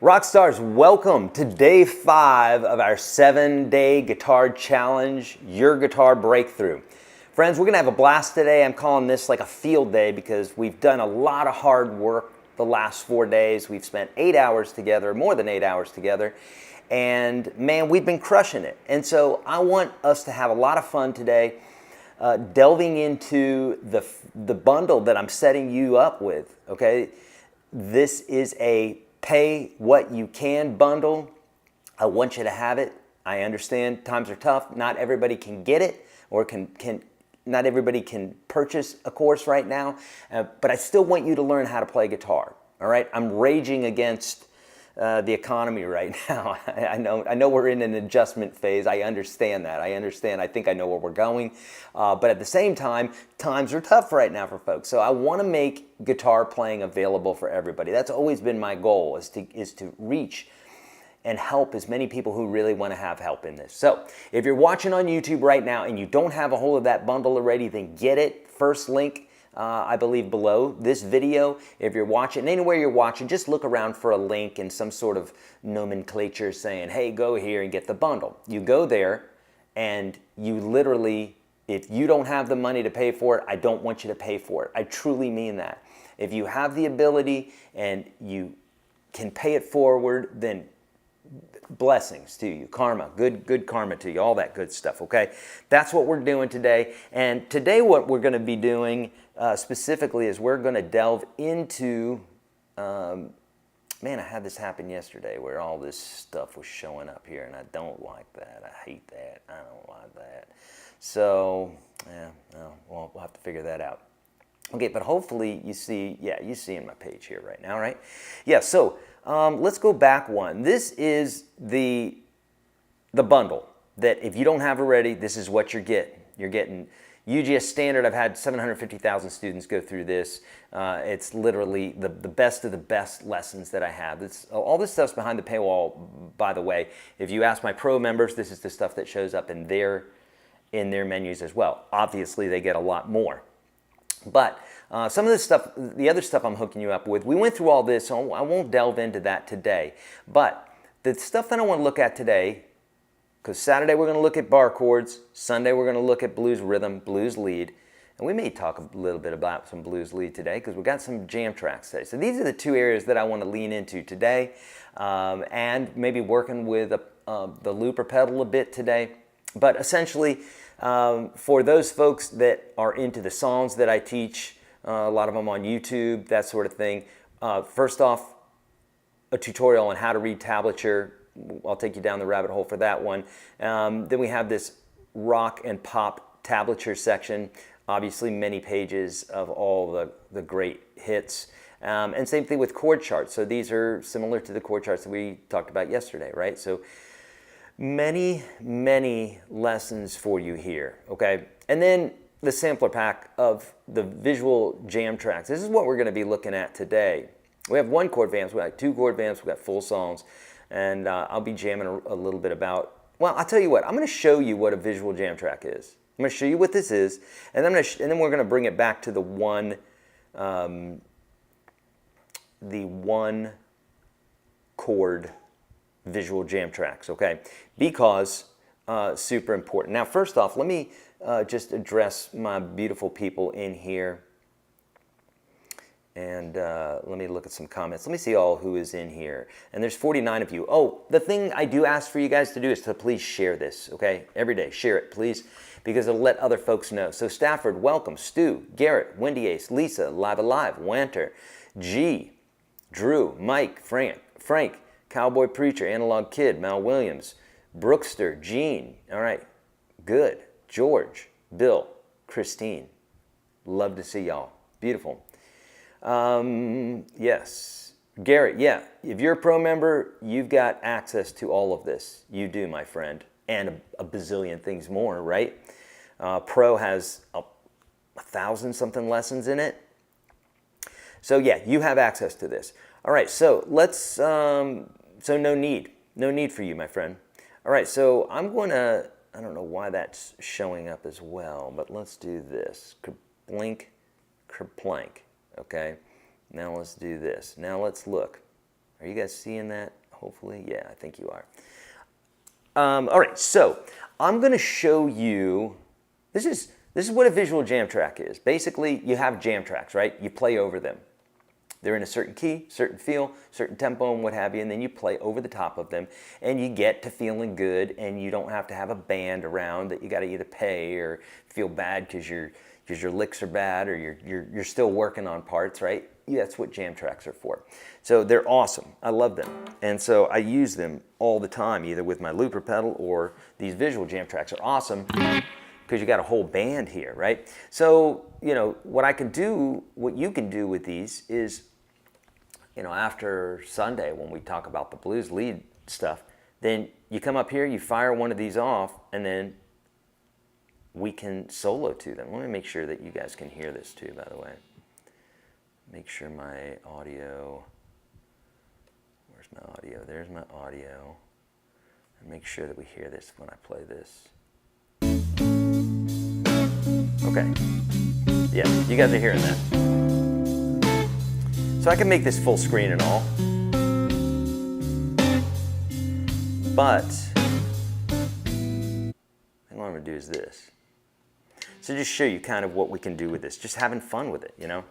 Rock stars, welcome to day 5 of our 7-day guitar challenge, Your Guitar Breakthrough. Friends, we're going to have a blast today. I'm calling this like a field day because we've done a lot of hard work the last 4 days. We've spent 8 hours together, more than 8 hours together, and man, we've been crushing it. And so I want us to have a lot of fun today, delving into the bundle that I'm setting you up with, okay? This is a pay what you can bundle. I want you to have it. I understand times are tough. Not everybody can get it, or not everybody can purchase a course right now, but I still want you to learn how to play guitar. All right, I'm raging against the economy right now. I know we're in an adjustment phase. I understand that. I think I know where we're going. But at the same time, times are tough right now for folks. So I want to make guitar playing available for everybody. That's always been my goal, is to reach and help as many people who really want to have help in this. So if you're watching on YouTube right now and you don't have a hold of that bundle already, then get it. First link, I believe, below this video. If you're watching, anywhere you're watching, just look around for a link and some sort of nomenclature saying, hey, go here and get the bundle. You go there and you literally, if you don't have the money to pay for it, I don't want you to pay for it. I truly mean that. If you have the ability and you can pay it forward, then blessings to you, karma, good karma to you, all that good stuff, okay? That's what we're doing today. And today what we're going to be doing specifically is we're going to delve into, man, I had this happen yesterday where all this stuff was showing up here, and I don't like that. I hate that. I don't like that. So, yeah, well, we'll have to figure that out. Okay, but hopefully you see, yeah, you see in my page here right now, right? Yeah, so let's go back one. This is the bundle that if you don't have already, this is what you're getting. You're getting UGS Standard. I've had 750,000 students go through this. It's literally the best of the best lessons that I have. All this stuff's behind the paywall, by the way. If you ask my pro members, this is the stuff that shows up in their menus as well. Obviously, they get a lot more. But some of this stuff, the other stuff I'm hooking you up with, we went through all this, so I won't delve into that today. But the stuff that I want to look at today, because Saturday we're going to look at bar chords, Sunday we're going to look at blues rhythm, blues lead, and we may talk a little bit about some blues lead today because we've got some jam tracks today. So these are the two areas that I want to lean into today, and maybe working with the looper pedal a bit today. But essentially, for those folks that are into the songs that I teach, a lot of them on YouTube, that sort of thing. First off, a tutorial on how to read tablature. I'll take you down the rabbit hole for that one. Then we have this rock and pop tablature section. Obviously, many pages of all the great hits. And same thing with chord charts. So these are similar to the chord charts that we talked about yesterday, right? So many, many lessons for you here, okay? And then the sampler pack of the visual jam tracks. This is what we're going to be looking at today. We have 1 chord vamps, we have 2 chord vamps, we got full songs, and I'll be jamming a little bit about, well, I'll tell you what, I'm going to show you what a visual jam track is. I'm going to show you what this is, and then then we're going to bring it back to the one chord visual jam tracks, okay? Because super important. Now, first off, let me just address my beautiful people in here, and let me look at some comments. Let me see all who is in here, and there's 49 of you. Oh, the thing I do ask for you guys to do is to please share this, okay? Every day, share it, please, because it'll let other folks know. So Stafford, welcome. Stu, Garrett, Wendy Ace, Lisa, Live Alive, Wanter, G, Drew, Mike, Frank, Cowboy Preacher, Analog Kid, Mal Williams, Brookster, Gene, all right, good, George, Bill, Christine, love to see y'all, beautiful. Yes, Garrett, yeah, if you're a pro member, you've got access to all of this. You do, my friend, and a bazillion things more, right? Pro has 1,000-something lessons in it. So yeah, you have access to this. All right, so let's, so no need for you, my friend. All right, so I'm going to, I don't know why that's showing up as well, but let's do this. Kerblink, kerplank, okay? Now let's do this. Now let's look. Are you guys seeing that? Hopefully, yeah, I think you are. All right, so I'm going to show you, this is what a visual jam track is. Basically, you have jam tracks, right? You play over them. They're in a certain key, certain feel, certain tempo, and what have you, and then you play over the top of them, and you get to feeling good, and you don't have to have a band around that you got to either pay or feel bad because your licks are bad or you're still working on parts, right? Yeah, that's what jam tracks are for. So they're awesome. I love them. And so I use them all the time, either with my looper pedal or these visual jam tracks are awesome because you got a whole band here, right? So, you know, what you can do with these is, you know, after Sunday when we talk about the blues lead stuff, then you come up here, you fire one of these off, and then we can solo to them. Let me make sure that you guys can hear this too, by the way. Make sure my audio, where's my audio? There's my audio. And make sure that we hear this when I play this. Okay. Yeah, you guys are hearing that. So I can make this full screen and all. But what I'm going to do is this. So just show you kind of what we can do with this. Just having fun with it, you know?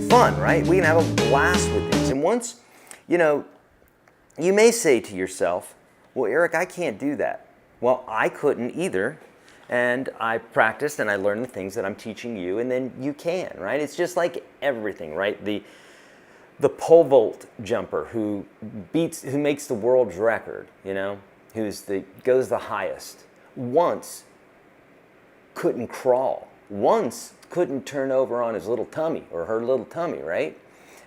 Fun, right? We can have a blast with these. And once, you know, you may say to yourself, well, Eric, I can't do that. Well, I couldn't either. And I practiced and I learned the things that I'm teaching you, and then you can, right? It's just like everything, right? The pole vault jumper who makes the world's record, you know, goes the highest, once couldn't crawl, once couldn't turn over on his little tummy or her little tummy, right?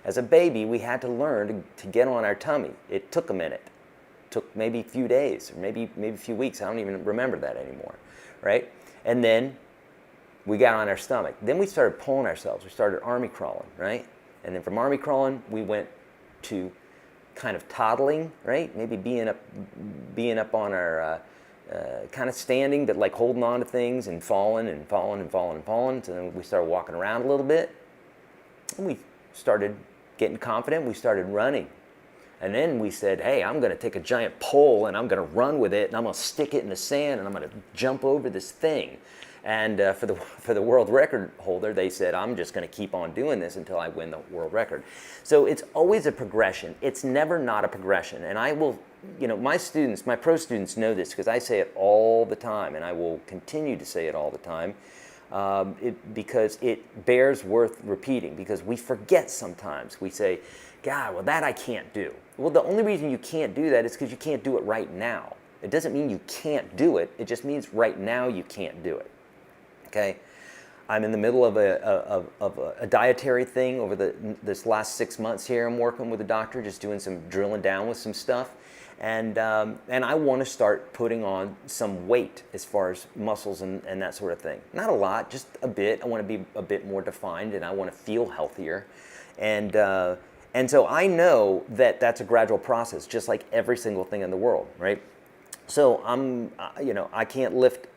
As a baby, we had to learn to get on our tummy. It took a minute. It took maybe a few days or maybe a few weeks. I don't even remember that anymore, right? And then we got on our stomach. Then we started pulling ourselves. We started army crawling, right? And then from army crawling, we went to kind of toddling, right? Maybe being up on our kind of standing, but like holding on to things and falling and falling and falling and falling. So then we started walking around a little bit. And we started getting confident. We started running. And then we said, hey, I'm going to take a giant pole and I'm going to run with it and I'm going to stick it in the sand and I'm going to jump over this thing. And for the world record holder, they said, I'm just going to keep on doing this until I win the world record. So it's always a progression. It's never not a progression. And I will, you know, my pro students know this because I say it all the time, and I will continue to say it all the time because it bears worth repeating, because we forget sometimes. We say, God, well, that I can't do. Well, the only reason you can't do that is because you can't do it right now. It doesn't mean you can't do it. It just means right now you can't do it. Okay? I'm in the middle of a dietary thing over this last 6 months here. I'm working with a doctor, just doing some drilling down with some stuff. And I want to start putting on some weight as far as muscles and that sort of thing. Not a lot, just a bit. I want to be a bit more defined, and I want to feel healthier. And so I know that that's a gradual process, just like every single thing in the world, right? So I can't lift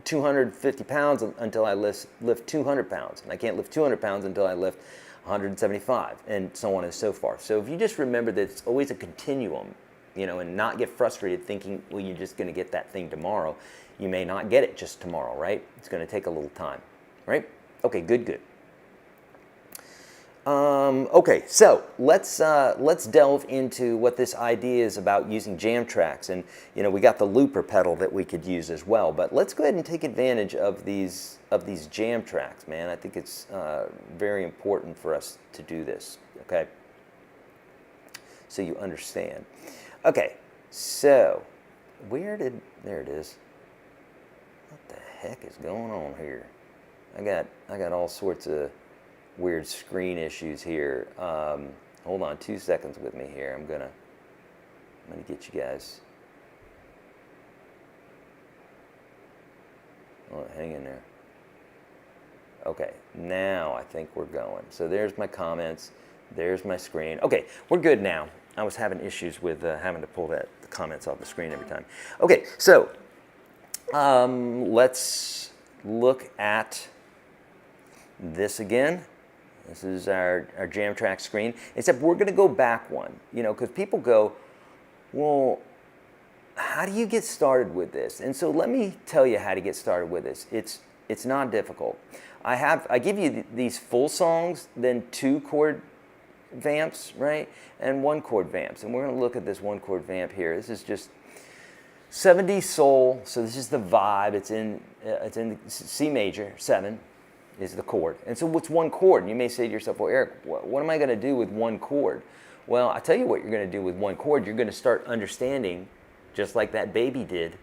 250 pounds until I lift 200 pounds. And I can't lift 200 pounds until I lift 175, and so on and so forth. So if you just remember that it's always a continuum, and not get frustrated thinking, well, you're just going to get that thing tomorrow. You may not get it just tomorrow, right? It's going to take a little time, right? Okay, good. Okay, so let's delve into what this idea is about using jam tracks. And we got the looper pedal that we could use as well. But let's go ahead and take advantage of these jam tracks, man. I think it's very important for us to do this. Okay, so you understand. Okay, so there it is. What the heck is going on here? I got all sorts of weird screen issues here. Hold on 2 seconds with me here. I'm gonna get you guys. Oh, hang in there. Okay, now I think we're going. So there's my comments. There's my screen. Okay, we're good now. I was having issues with having to pull the comments off the screen every time. Okay, so let's look at this again. This is our jam track screen, except we're going to go back one, because people go, well, how do you get started with this? And so let me tell you how to get started with this. It's not difficult. I give you these full songs, then 2 chord vamps, right, and 1 chord vamps, and we're going to look at this 1 chord vamp here. This is just 70s soul, so this is the vibe. It's in C major 7 is the chord, and so what's 1 chord? And you may say to yourself, well, Eric, what am I going to do with 1 chord? Well, I tell you what you're going to do with 1 chord. You're going to start understanding, just like that baby did.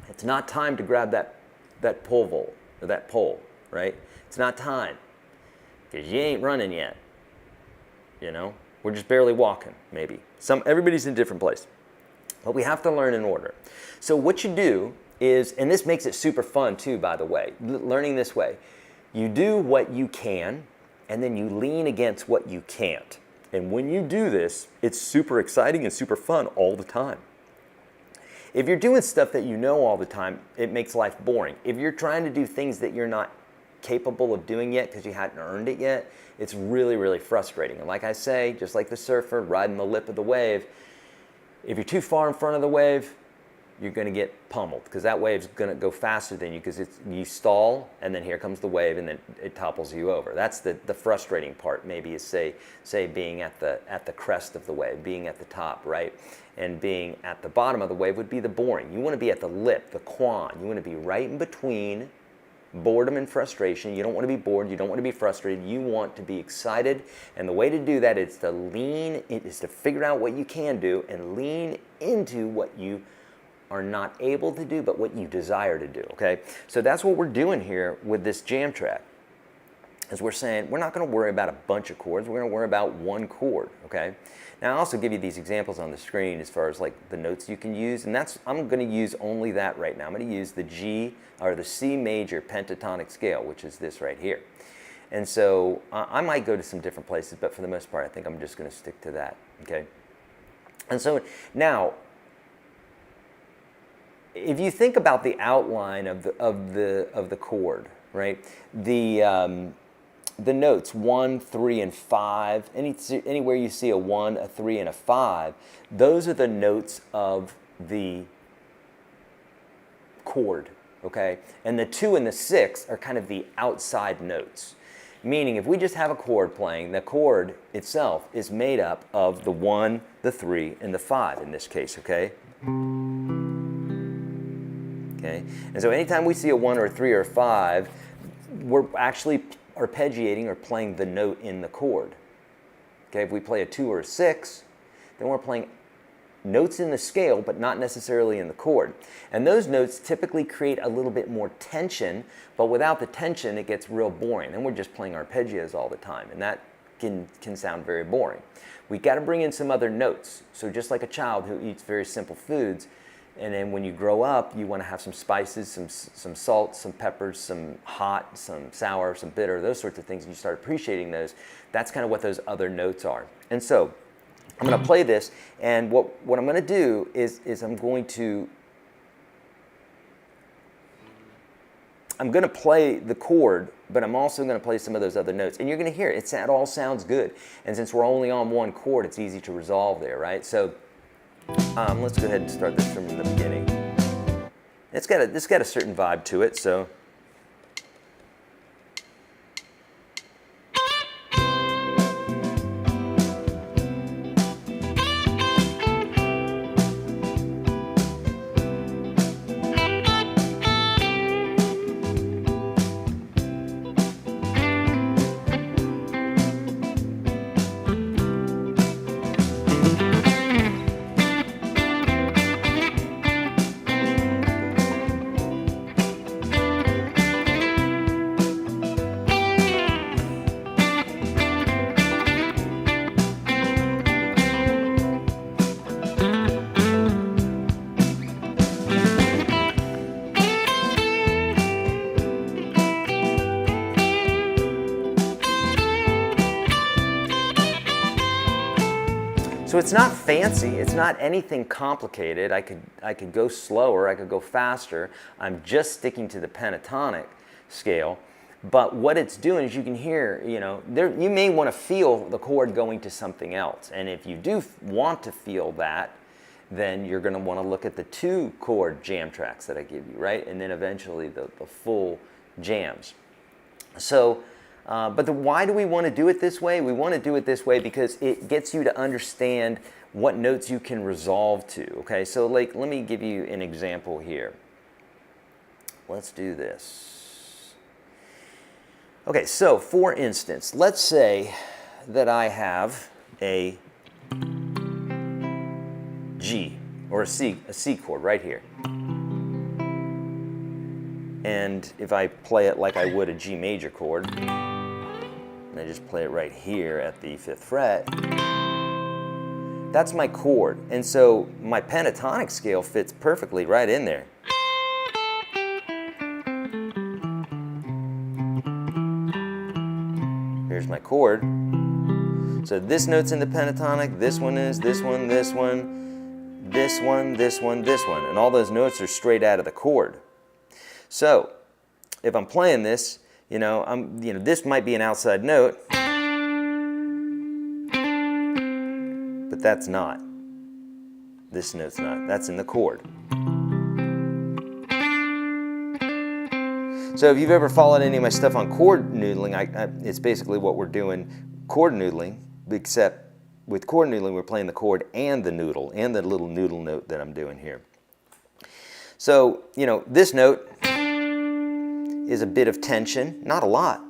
It's not time to grab that pole vault or that pole, right? It's not time, because you ain't running yet. We're just barely walking, maybe. Everybody's in a different place. But we have to learn in order. So what you do is, and this makes it super fun too, by the way, learning this way, you do what you can, and then you lean against what you can't. And when you do this, it's super exciting and super fun all the time. If you're doing stuff that you know all the time, it makes life boring. If you're trying to do things that you're not capable of doing yet because you hadn't earned it yet, it's really, really frustrating. And like I say, just like the surfer riding the lip of the wave, if you're too far in front of the wave, you're going to get pummeled, because that wave's going to go faster than you, because you stall, and then here comes the wave, and then it topples you over. That's the frustrating part, maybe, is say being at the crest of the wave, being at the top, right? And being at the bottom of the wave would be the boring. You want to be at the lip, the quan. You want to be right in between boredom and frustration. You don't want to be bored. You don't want to be frustrated. You want to be excited. And the way to do that is to figure out what you can do and lean into what you are not able to do, but what you desire to do, okay? So that's what we're doing here with this jam track, is we're saying we're not going to worry about a bunch of chords. We're going to worry about 1 chord, okay? Now, I'll also give you these examples on the screen as far as like the notes you can use, and I'm going to use only that right now. I'm going to use the G, or the C major pentatonic scale, which is this right here. And so I might go to some different places, but for the most part, I think I'm just going to stick to that, okay? And so now, if you think about the outline of the chord, right? The notes 1, 3, and 5. Anywhere you see a 1, a 3, and a 5, those are the notes of the chord, okay? And the 2 and the 6 are kind of the outside notes. Meaning, if we just have a chord playing, the chord itself is made up of the 1, the 3, and the 5 in this case, okay? Okay? And so anytime we see a 1 or a 3 or a 5, we're actually arpeggiating or playing the note in the chord. Okay? If we play a 2 or a 6, then we're playing notes in the scale, but not necessarily in the chord. And those notes typically create a little bit more tension, but without the tension, it gets real boring. And we're just playing arpeggios all the time, and that can sound very boring. We got to bring in some other notes. So just like a child who eats very simple foods, and then when you grow up, you want to have some spices, some salt, some peppers, some hot, some sour, some bitter, those sorts of things, and you start appreciating those. That's kind of what those other notes are. And so I'm going to play this, and what I'm going to do is I'm going to play the chord, but I'm also going to play some of those other notes. And you're going to hear it. It all sounds good. And since we're only on one chord, it's easy to resolve there, right? So let's go ahead and start this from the beginning. It's got a certain vibe to it, so. So it's not fancy, it's not anything complicated. I could go slower, I could go faster. I'm just sticking to the pentatonic scale. But what it's doing is you can hear, you may want to feel the chord going to something else. And if you do want to feel that, then you're going to want to look at the 2 chord jam tracks that I give you, right? And then eventually the full jams. So, but why do we want to do it this way? We want to do it this way because it gets you to understand what notes you can resolve to, okay? So like, let me give you an example here. Let's do this. Okay, so for instance, let's say that I have a G or a C chord right here. And if I play it like I would a G major chord, and I just play it right here at the 5th fret, that's my chord. And so my pentatonic scale fits perfectly right in there. Here's my chord. So this note's in the pentatonic, this one is, this one, this one, this one, this one, this one. And all those notes are straight out of the chord. So if I'm playing this, this might be an outside note, but that's not. This note's not. That's in the chord. So if you've ever followed any of my stuff on chord noodling, it's basically what we're doing, chord noodling, except with chord noodling, we're playing the chord and the noodle, and the little noodle note that I'm doing here. So, this note is a bit of tension, not a lot,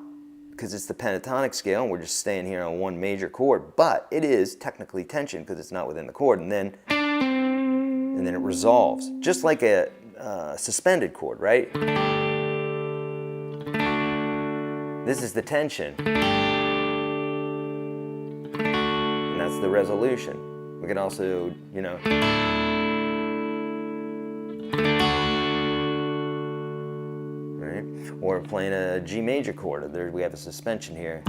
because it's the pentatonic scale and we're just staying here on one major chord, but it is technically tension because it's not within the chord, and then it resolves, just like a suspended chord, right? This is the tension, and that's the resolution. We can also, or playing a G major chord. There we have a suspension here.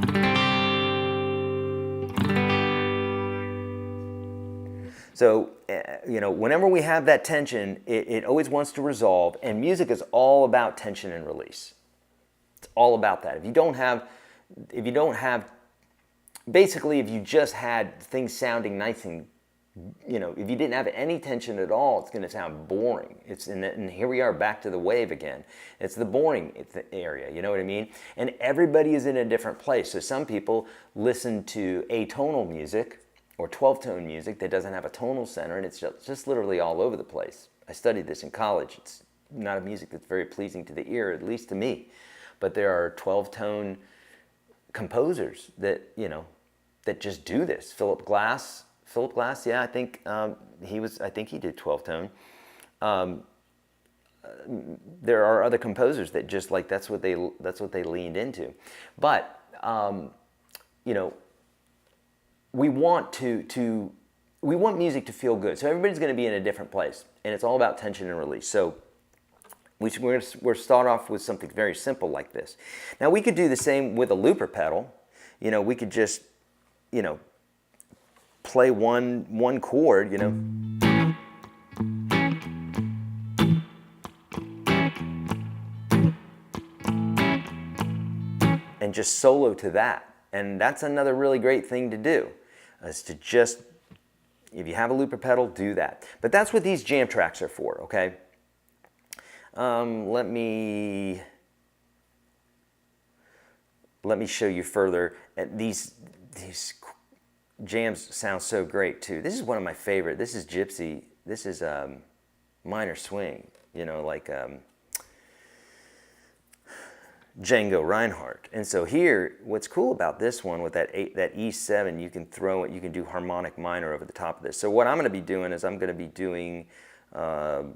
So, whenever we have that tension, it always wants to resolve, and music is all about tension and release. It's all about that. If you just had things sounding nice and, if you didn't have any tension at all, it's going to sound boring. And here we are back to the wave again. It's the boring area, you know what I mean? And everybody is in a different place. So some people listen to atonal music or 12-tone music that doesn't have a tonal center, and it's just literally all over the place. I studied this in college. It's not a music that's very pleasing to the ear, at least to me. But there are 12-tone composers that, that just do this. Philip Glass Philip Glass, yeah, I think I think he did 12 tone. There are other composers that just like that's what they leaned into, but you know, we want we want music to feel good. So everybody's going to be in a different place, and it's all about tension and release. So we're going to start off with something very simple like this. Now we could do the same with a looper pedal. You know, we could just, you know, play one chord, you know, and just solo to that. And that's another really great thing to do, is to just, if you have a looper pedal, do that. But that's what these jam tracks are for, okay? Let me show you further. These jams sound so great too. This is one of my favorite. This is Gypsy. This is minor swing, you know, like Django Reinhardt. And so here, what's cool about this one with that E7, you can throw it, you can do harmonic minor over the top of this. So what I'm going to be doing is I'm going to be doing, for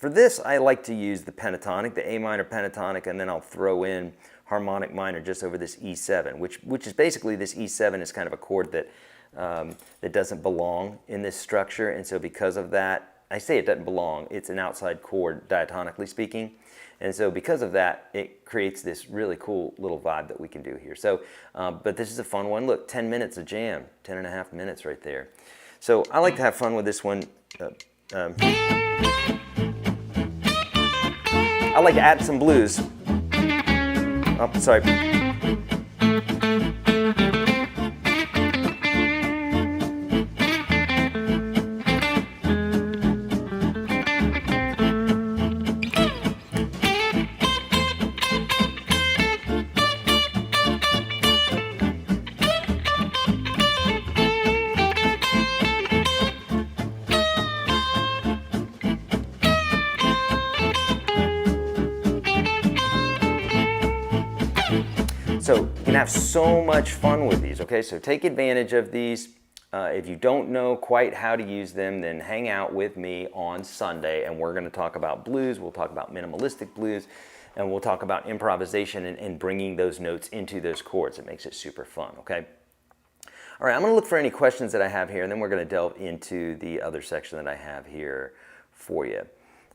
this I like to use the pentatonic, the A minor pentatonic, and then I'll throw in harmonic minor just over this E7, which is basically, this E7 is kind of a chord that that doesn't belong in this structure, and so because of that, I say it doesn't belong, it's an outside chord diatonically speaking, and so because of that, it creates this really cool little vibe that we can do here. So, but this is a fun one. Look, 10 minutes of jam, 10 and a half minutes right there. So I like to have fun with this one. I like to add some blues. Oh, sorry. So you can have so much fun with these, okay? So take advantage of these. If you don't know quite how to use them, then hang out with me on Sunday, and we're gonna talk about blues, we'll talk about minimalistic blues, and we'll talk about improvisation and bringing those notes into those chords. It makes it super fun, okay? All right, I'm gonna look for any questions that I have here, and then we're gonna delve into the other section that I have here for you.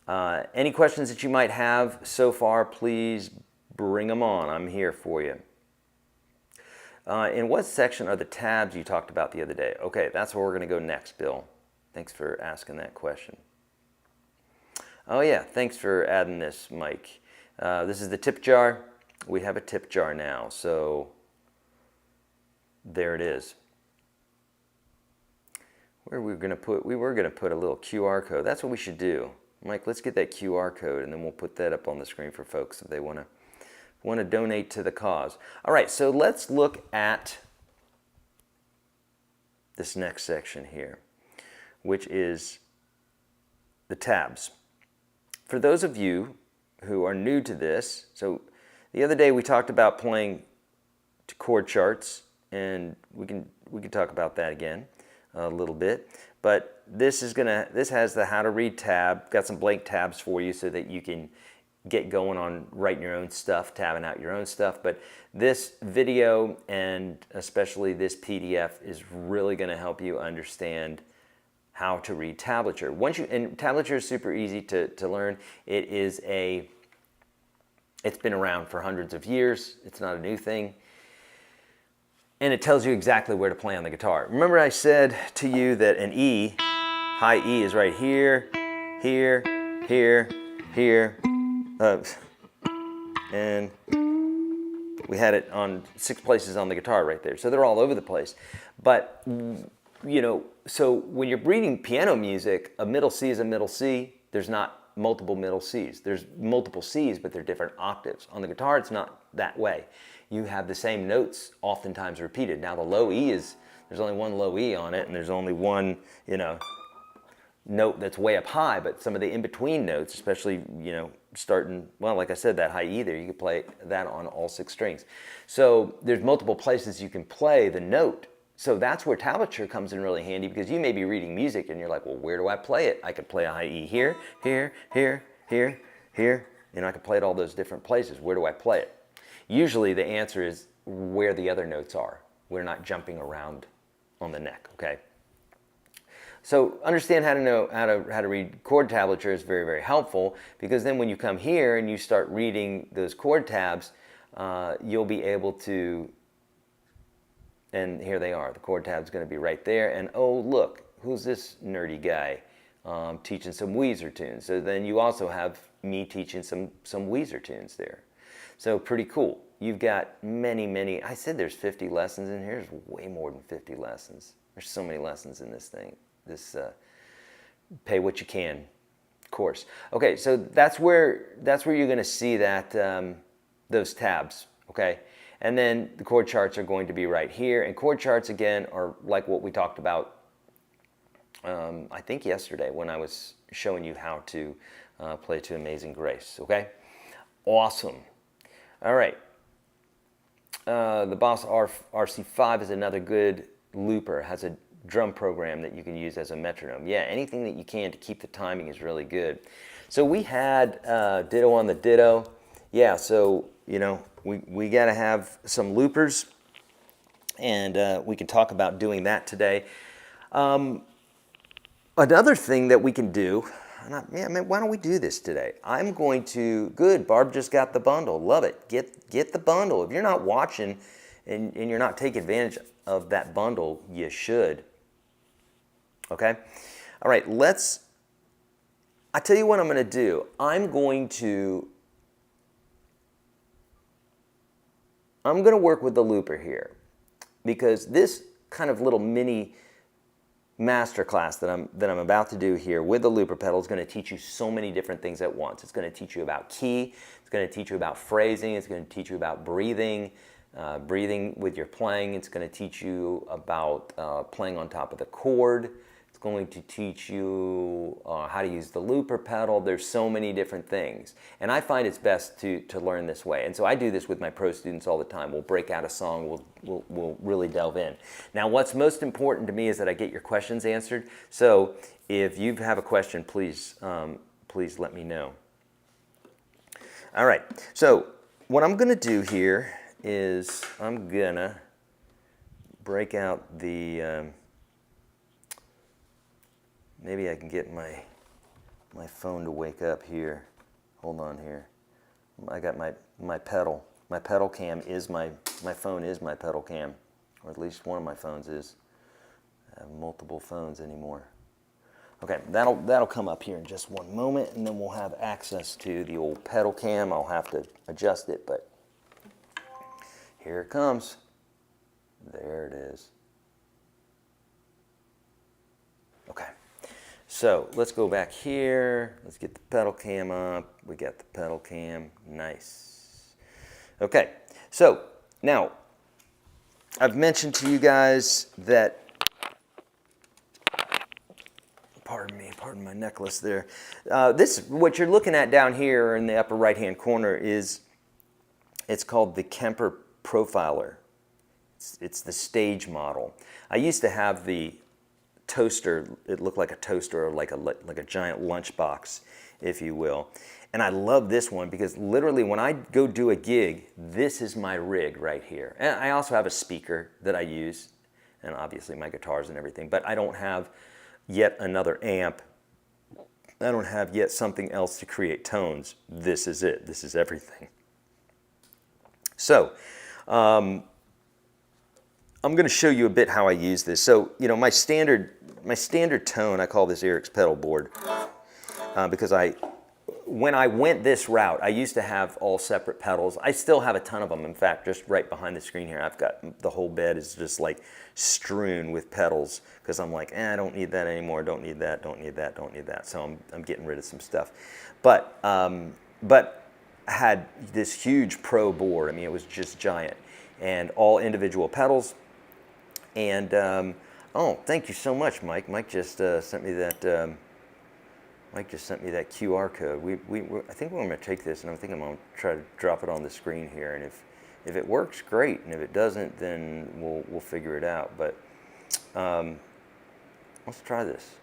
Any questions that you might have so far, please bring them on. I'm here for you. In what section are the tabs you talked about the other day? Okay, that's where we're going to go next, Bill. Thanks for asking that question. Oh yeah, thanks for adding this, Mike. This is the tip jar. We have a tip jar now, so there it is. Where we were going to put a little QR code. That's what we should do. Mike, let's get that QR code, and then we'll put that up on the screen for folks if they want to donate to the cause. All right, so let's look at this next section here, which is the tabs. For those of you who are new to this, so the other day we talked about playing to chord charts, and we can talk about that again a little bit. But this has the how to read tab, got some blank tabs for you so that you can get going on writing your own stuff, tabbing out your own stuff. But this video, and especially this PDF, is really going to help you understand how to read tablature. And tablature is super easy to learn. It's been around for hundreds of years. It's not a new thing. And it tells you exactly where to play on the guitar. Remember I said to you that an E, high E, is right here, here, here, here, and we had it on 6 places on the guitar right there. So they're all over the place. But, you know, so when you're reading piano music, a middle C is a middle C. There's not multiple middle Cs. There's multiple Cs, but they're different octaves. On the guitar, it's not that way. You have the same notes oftentimes repeated. Now the low E there's only one low E on it, and there's only one, you know, note that's way up high, but some of the in-between notes, especially, you know, starting, well, like I said, that high E there, you can play that on all 6 strings. So there's multiple places you can play the note So that's where tablature comes in really handy, because you may be reading music and you're like, well, where do I play it? I could play a high E here, here, here, here, here. You know, I could play it all those different places. Where do I play it? Usually the answer is where the other notes are. We're not jumping around on the neck, okay? So understand how to know how to read chord tablature is very, very helpful, because then when you come here and you start reading those chord tabs, you'll be able to, and here they are. The chord tab's going to be right there. And oh, look, who's this nerdy guy teaching some Weezer tunes? So then you also have me teaching some Weezer tunes there. So pretty cool. You've got many, many. I said there's 50 lessons in here. There's way more than 50 lessons. There's so many lessons in this thing. This pay what you can course. Okay, so that's where you're going to see that those tabs. Okay. And then the chord charts are going to be right here. And chord charts, again, are like what we talked about, I think yesterday when I was showing you how to play to Amazing Grace. Okay? Awesome. All right. The Boss RC5 is another good looper. It has a drum program that you can use as a metronome. Yeah, anything that you can to keep the timing is really good. So we had ditto on the ditto. Yeah, so, you know, we got to have some loopers, and we can talk about doing that today. Another thing that we can do, why don't we do this today? I'm going to, good, Barb just got the bundle, love it. Get the bundle. If you're not watching and you're not taking advantage of that bundle, you should. Okay? All right, I tell you what I'm going to do. I'm going to work with the looper here, because this kind of little mini masterclass that I'm about to do here with the looper pedal is going to teach you so many different things at once. It's going to teach you about key. It's going to teach you about phrasing. It's going to teach you about breathing, breathing with your playing. It's going to teach you about playing on top of the chord. It's going to teach you how to use the looper pedal. There's so many different things. And I find it's best to learn this way. And so I do this with my pro students all the time. We'll break out a song. We'll really delve in. Now, what's most important to me is that I get your questions answered. So if you have a question, please let me know. All right. So what I'm going to do here is I'm going to break out the... maybe I can get my phone to wake up here. Hold on here. I got my pedal. My pedal cam is my phone is my pedal cam, or at least one of my phones is. I have multiple phones anymore. Okay, that'll come up here in just one moment, and then we'll have access to the old pedal cam. I'll have to adjust it, but here it comes. There it is. Okay. So let's go back here. Let's get the pedal cam up. We got the pedal cam. Nice. Okay. So now I've mentioned to you guys that, pardon my necklace there. What you're looking at down here in the upper right-hand corner it's called the Kemper Profiler. It's the stage model. I used to have the toaster. It looked like a toaster, or like a giant lunchbox, if you will. And I love this one because literally when I go do a gig, this is my rig right here. And I also have a speaker that I use, and obviously my guitars and everything, but I don't have yet another amp. I don't have yet something else to create tones. This is it. This is everything. So, I'm going to show you a bit how I use this. So, you know, my standard tone, I call this Eric's pedal board, because when I went this route, I used to have all separate pedals. I still have a ton of them. In fact, just right behind the screen here, I've got the whole bed is just like strewn with pedals, because I'm like, I don't need that anymore. Don't need that. Don't need that. Don't need that. So I'm getting rid of some stuff. But I had this huge pro board. I mean, it was just giant, and all individual pedals. And oh, thank you so much, Mike. Mike just sent me that. Mike just sent me that QR code. I think we're going to take this, and I think I'm going to try to drop it on the screen here. And If it works, great, and if it doesn't, then we'll figure it out. But let's try this.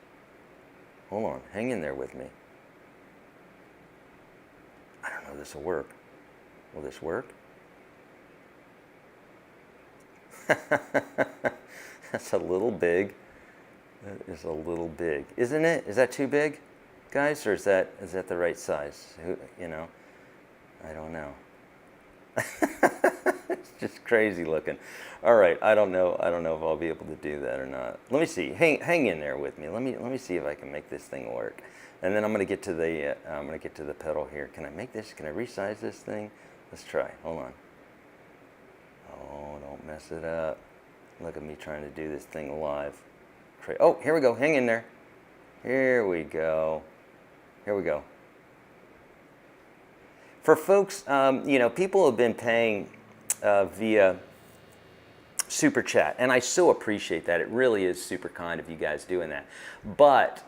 Hold on, hang in there with me. I don't know if this will work. Will this work? That's a little big. That is a little big, isn't it? Is that too big, guys, or is that the right size? You know, I don't know. It's just crazy looking. All right, I don't know if I'll be able to do that or not. Let me see. Hang in there with me. Let me see if I can make this thing work. And then I'm gonna get to the pedal here. Can I make this? Can I resize this thing? Let's try. Hold on. Oh, don't mess it up. Look at me trying to do this thing live. Oh, here we go. Hang in there. Here we go. Here we go. For folks, you know, people have been paying via Super Chat, and I so appreciate that. It really is super kind of you guys doing that. But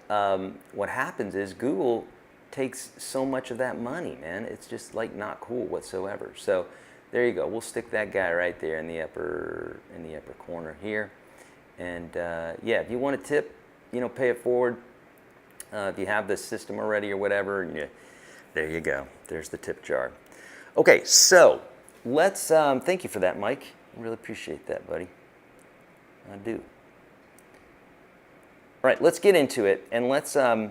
what happens is Google takes so much of that money, man. It's just like not cool whatsoever. So there you go. We'll stick that guy right there in the upper corner here. And yeah, if you want a tip, you know, pay it forward. If you have this system already or whatever, and there you go. There's the tip jar. Okay, so let's, thank you for that, Mike. I really appreciate that, buddy. I do. All right, let's get into it, and let's, let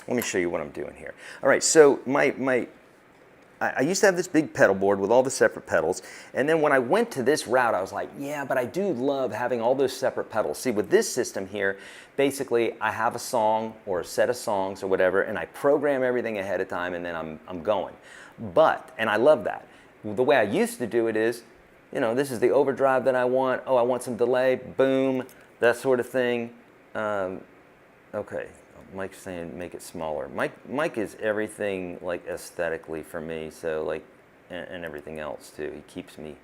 me show you what I'm doing here. All right, so I used to have this big pedal board with all the separate pedals, and then when I went to this route, I was like, yeah, but I do love having all those separate pedals. See, with this system here, basically I have a song or a set of songs or whatever, and I program everything ahead of time, and then I'm going. And I love that. The way I used to do it is, you know, this is the overdrive that I want. Oh, I want some delay, boom, that sort of thing. Okay. Mike's saying make it smaller. Mike is everything like aesthetically for me, so like, and everything else too. He keeps me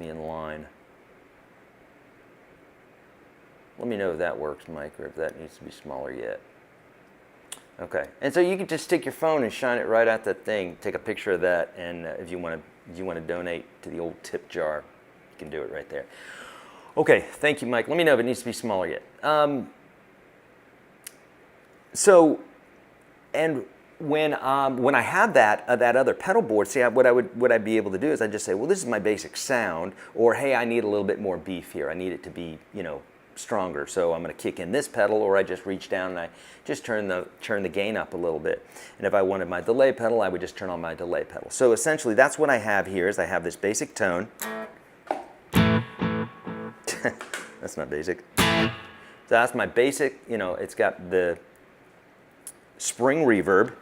in line. Let me know if that works, Mike, or if that needs to be smaller yet. Okay, and so you can just stick your phone and shine it right at that thing. Take a picture of that, and if you want to donate to the old tip jar, you can do it right there. Okay, thank you, Mike. Let me know if it needs to be smaller yet. So, and when I have that other pedal board, see, what I'd be able to do is I'd just say, well, this is my basic sound, or hey, I need a little bit more beef here. I need it to be, you know, stronger. So I'm going to kick in this pedal, or I just reach down and I just turn the gain up a little bit. And if I wanted my delay pedal, I would just turn on my delay pedal. So essentially, that's what I have here. Is I have this basic tone. That's not basic. So that's my basic. You know, it's got the spring reverb.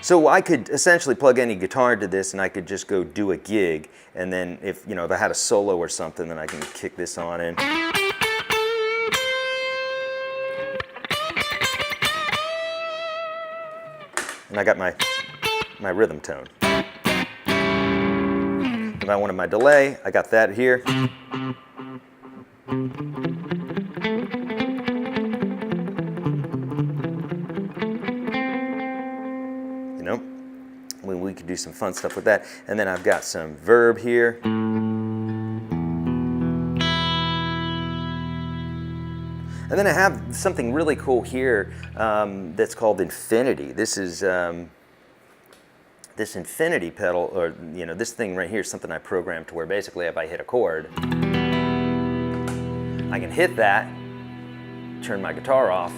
So I could essentially plug any guitar into this, and I could just go do a gig, and then if I had a solo or something, then I can kick this on in. And I got my rhythm tone. If I wanted my delay, I got that here. We could do some fun stuff with that. And then I've got some verb here. And then I have something really cool here that's called infinity. This is this infinity pedal, or this thing right here is something I programmed to where basically if I hit a chord, I can hit that, turn my guitar off,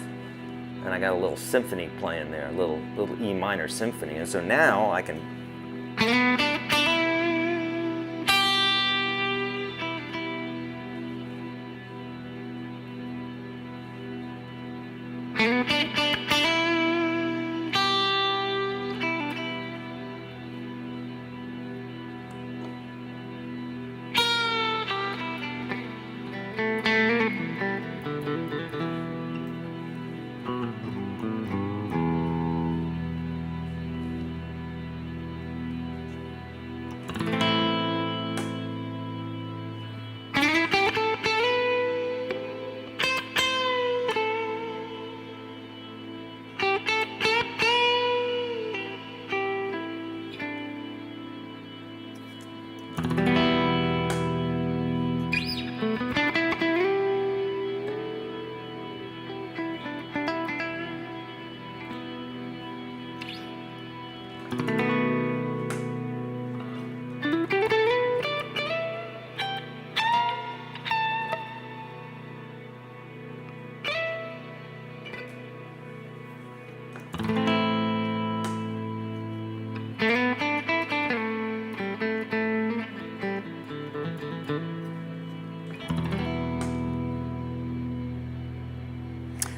and I got a little symphony playing there, a little E minor symphony. And so now I can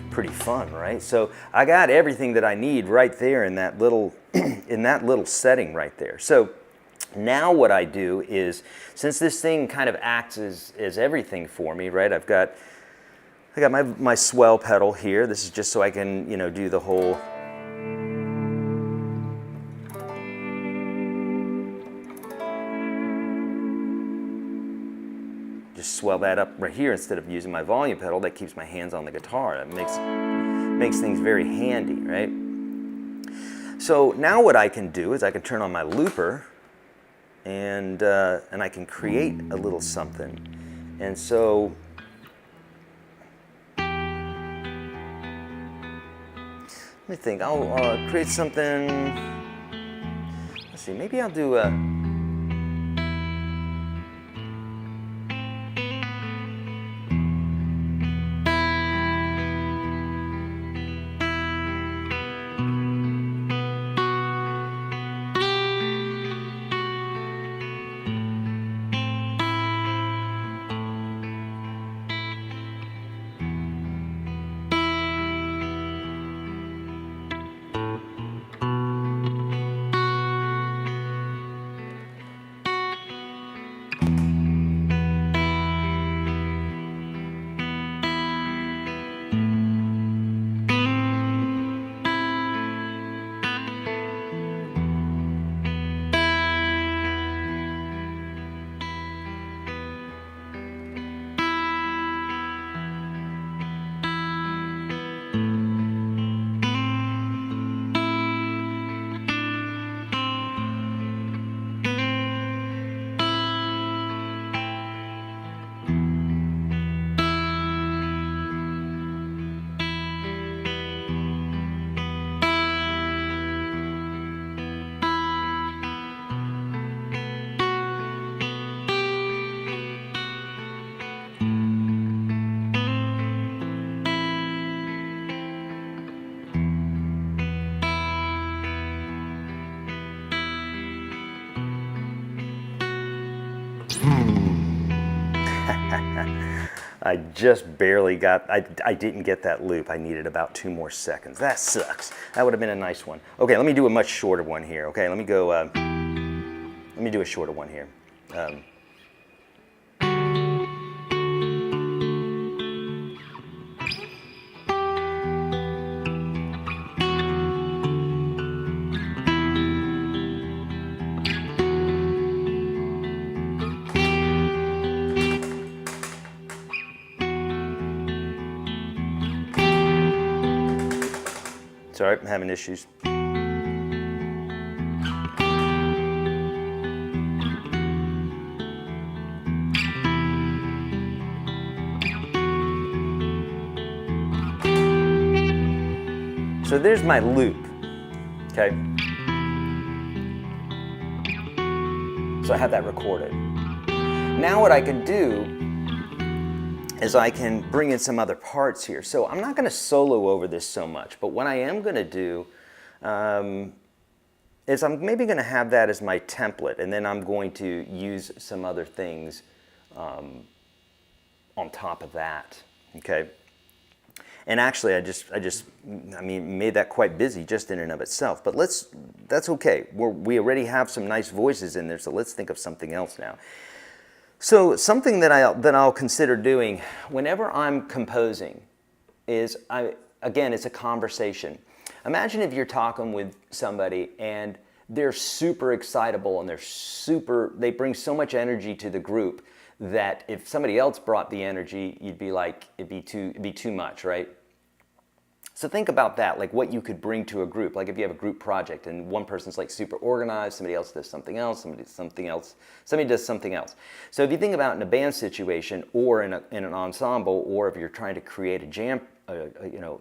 Pretty fun, right? So I got everything that I need right there in that little in that little setting right there. So now what I do is, since this thing kind of acts as everything for me, right? I got my swell pedal here. This is just so I can, you know, do the whole just swell that up right here instead of using my volume pedal. That keeps my hands on the guitar. That makes things very handy, right? So now what I can do is I can turn on my looper and I can create a little something. And so let me think. I'll create something. Let's see. Maybe I'll do a. I just barely got, I didn't get that loop. I needed about 2 more seconds. That sucks. That would have been a nice one. Okay, let me do a much shorter one here. Okay, let me go, let me do a shorter one here. Sorry, I'm having issues. So there's my loop, okay? So I have that recorded. Now what I can do is I can bring in some other parts here. So I'm not gonna solo over this so much, but what I am gonna do is I'm maybe gonna have that as my template, and then I'm going to use some other things on top of that, okay? And actually, I mean, made that quite busy just in and of itself, but that's okay. We already have some nice voices in there, so let's think of something else now. So something that I'll consider doing whenever I'm composing is, again, it's a conversation. Imagine if you're talking with somebody and they're super excitable and they bring so much energy to the group that if somebody else brought the energy, you'd be like, it'd be too much, right? So think about that, like what you could bring to a group. Like if you have a group project and one person's like super organized, somebody else does something else, somebody does something else. So if you think about in a band situation or in an ensemble, or if you're trying to create a jam,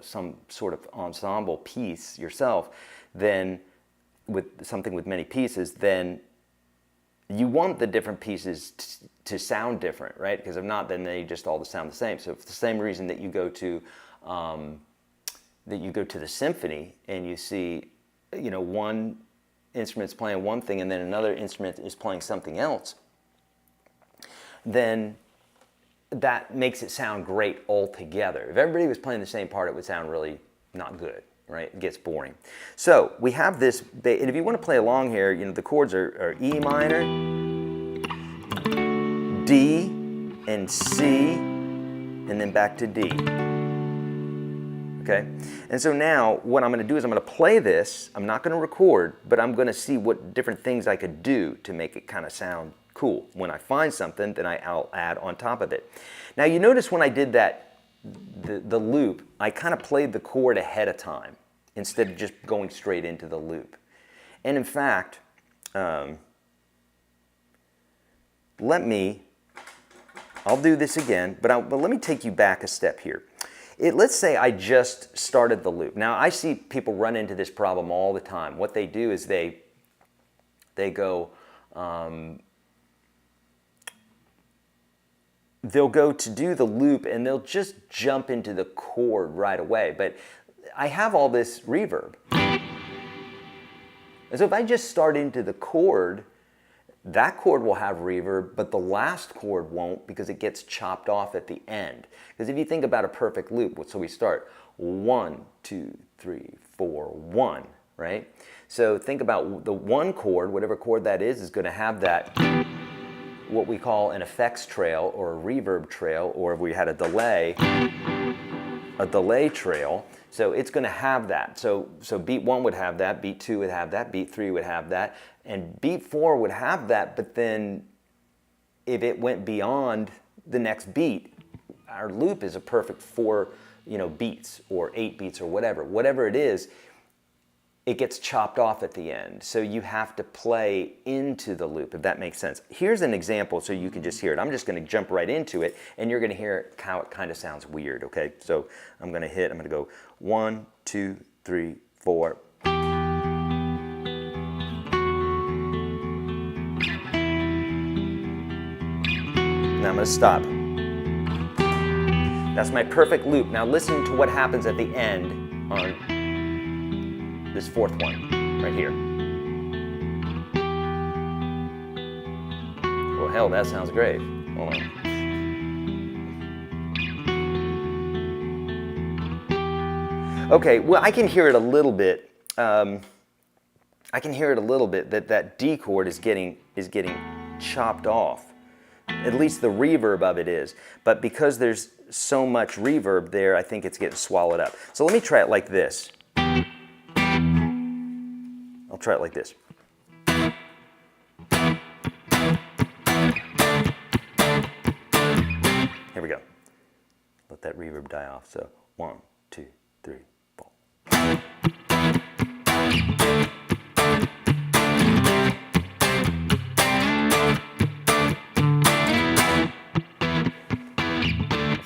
some sort of ensemble piece yourself, then with something with many pieces, then you want the different pieces to sound different, right? Because if not, then they just all sound the same. So it's the same reason that you go to that you go to the symphony and you see, you know, one instrument's playing one thing and then another instrument is playing something else, then that makes it sound great altogether. If everybody was playing the same part, it would sound really not good, right? It gets boring. So we have this, and if you want to play along here, you know, the chords are E minor, D, and C, and then back to D. Okay? And so now what I'm going to do is I'm going to play this. I'm not going to record, but I'm going to see what different things I could do to make it kind of sound cool. When I find something, then I'll add on top of it. Now you notice when I did that, the loop, I kind of played the chord ahead of time instead of just going straight into the loop. And in fact, I'll do this again, but let me take you back a step here. Let's say I just started the loop. Now I see people run into this problem all the time. What they do is they go, they'll go to do the loop and they'll just jump into the chord right away. But I have all this reverb. And so if I just start into the chord, that chord will have reverb, but the last chord won't because it gets chopped off at the end. Because if you think about a perfect loop, so we start 1, 2, 3, 4, 1, right? So think about the one chord, whatever chord that is going to have that, what we call an effects trail or a reverb trail, or if we had a delay trail. So it's going to have that. So beat 1 would have that, beat 2 would have that, beat 3 would have that, and beat 4 would have that, but then if it went beyond the next beat, our loop is a perfect 4, you know, beats or 8 beats or whatever it is, it gets chopped off at the end. So you have to play into the loop, if that makes sense. Here's an example so you can just hear it. I'm just going to jump right into it, and you're going to hear how it kind of sounds weird, okay? So I'm going to go 1, 2, 3, 4. Now I'm going to stop. That's my perfect loop. Now listen to what happens at the end on this fourth one right here. Well, hell, that sounds great. Hold on. Okay, well, I can hear it a little bit. I can hear it a little bit that D chord is getting chopped off. At least the reverb of it is. But because there's so much reverb there, I think it's getting swallowed up. So let me try it like this. I'll try it like this. Here we go. Let that reverb die off. So 1, 2, 3, 4.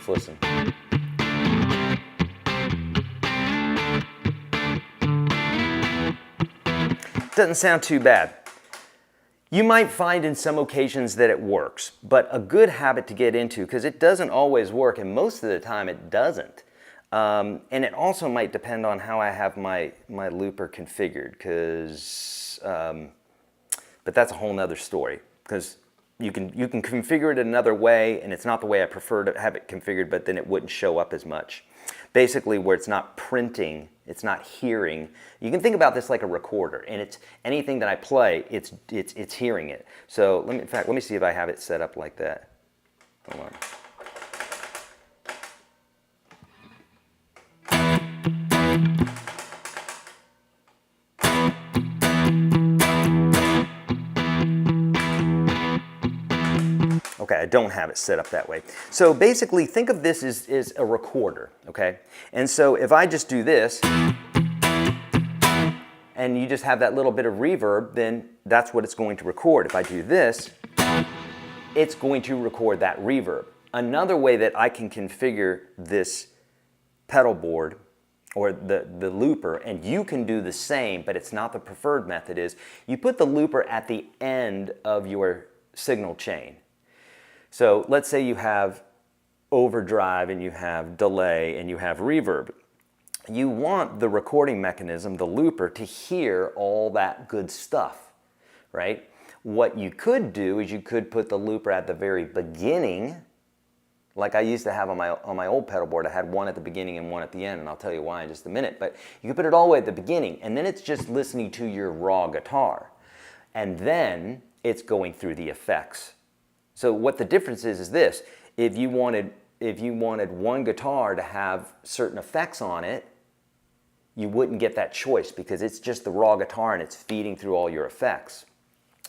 Let's listen. Doesn't sound too bad. You might find in some occasions that it works, but a good habit to get into, because it doesn't always work, and most of the time it doesn't. And it also might depend on how I have my looper configured, but that's a whole nother story, because you can configure it another way, and it's not the way I prefer to have it configured, but then it wouldn't show up as much. Basically, where it's not printing, it's not hearing. You can think about this like a recorder, and it's anything that I play, it's hearing it. So in fact, let me see if I have it set up like that. Hold on. Okay, I don't have it set up that way. So basically, think of this as a recorder, okay? And so if I just do this, and you just have that little bit of reverb, then that's what it's going to record. If I do this, it's going to record that reverb. Another way that I can configure this pedal board, or the looper, and you can do the same, but it's not the preferred method, is you put the looper at the end of your signal chain. So let's say you have overdrive and you have delay and you have reverb. you want the recording mechanism, the looper, to hear all that good stuff, right? What you could do is you could put the looper at the very beginning, like I used to have on my old pedal board. I had one at the beginning and one at the end, and I'll tell you why in just a minute. But you could put it all the way at the beginning, and then it's just listening to your raw guitar. And then it's going through the effects. So what the difference is this. If you wanted one guitar to have certain effects on it, you wouldn't get that choice because it's just the raw guitar and it's feeding through all your effects.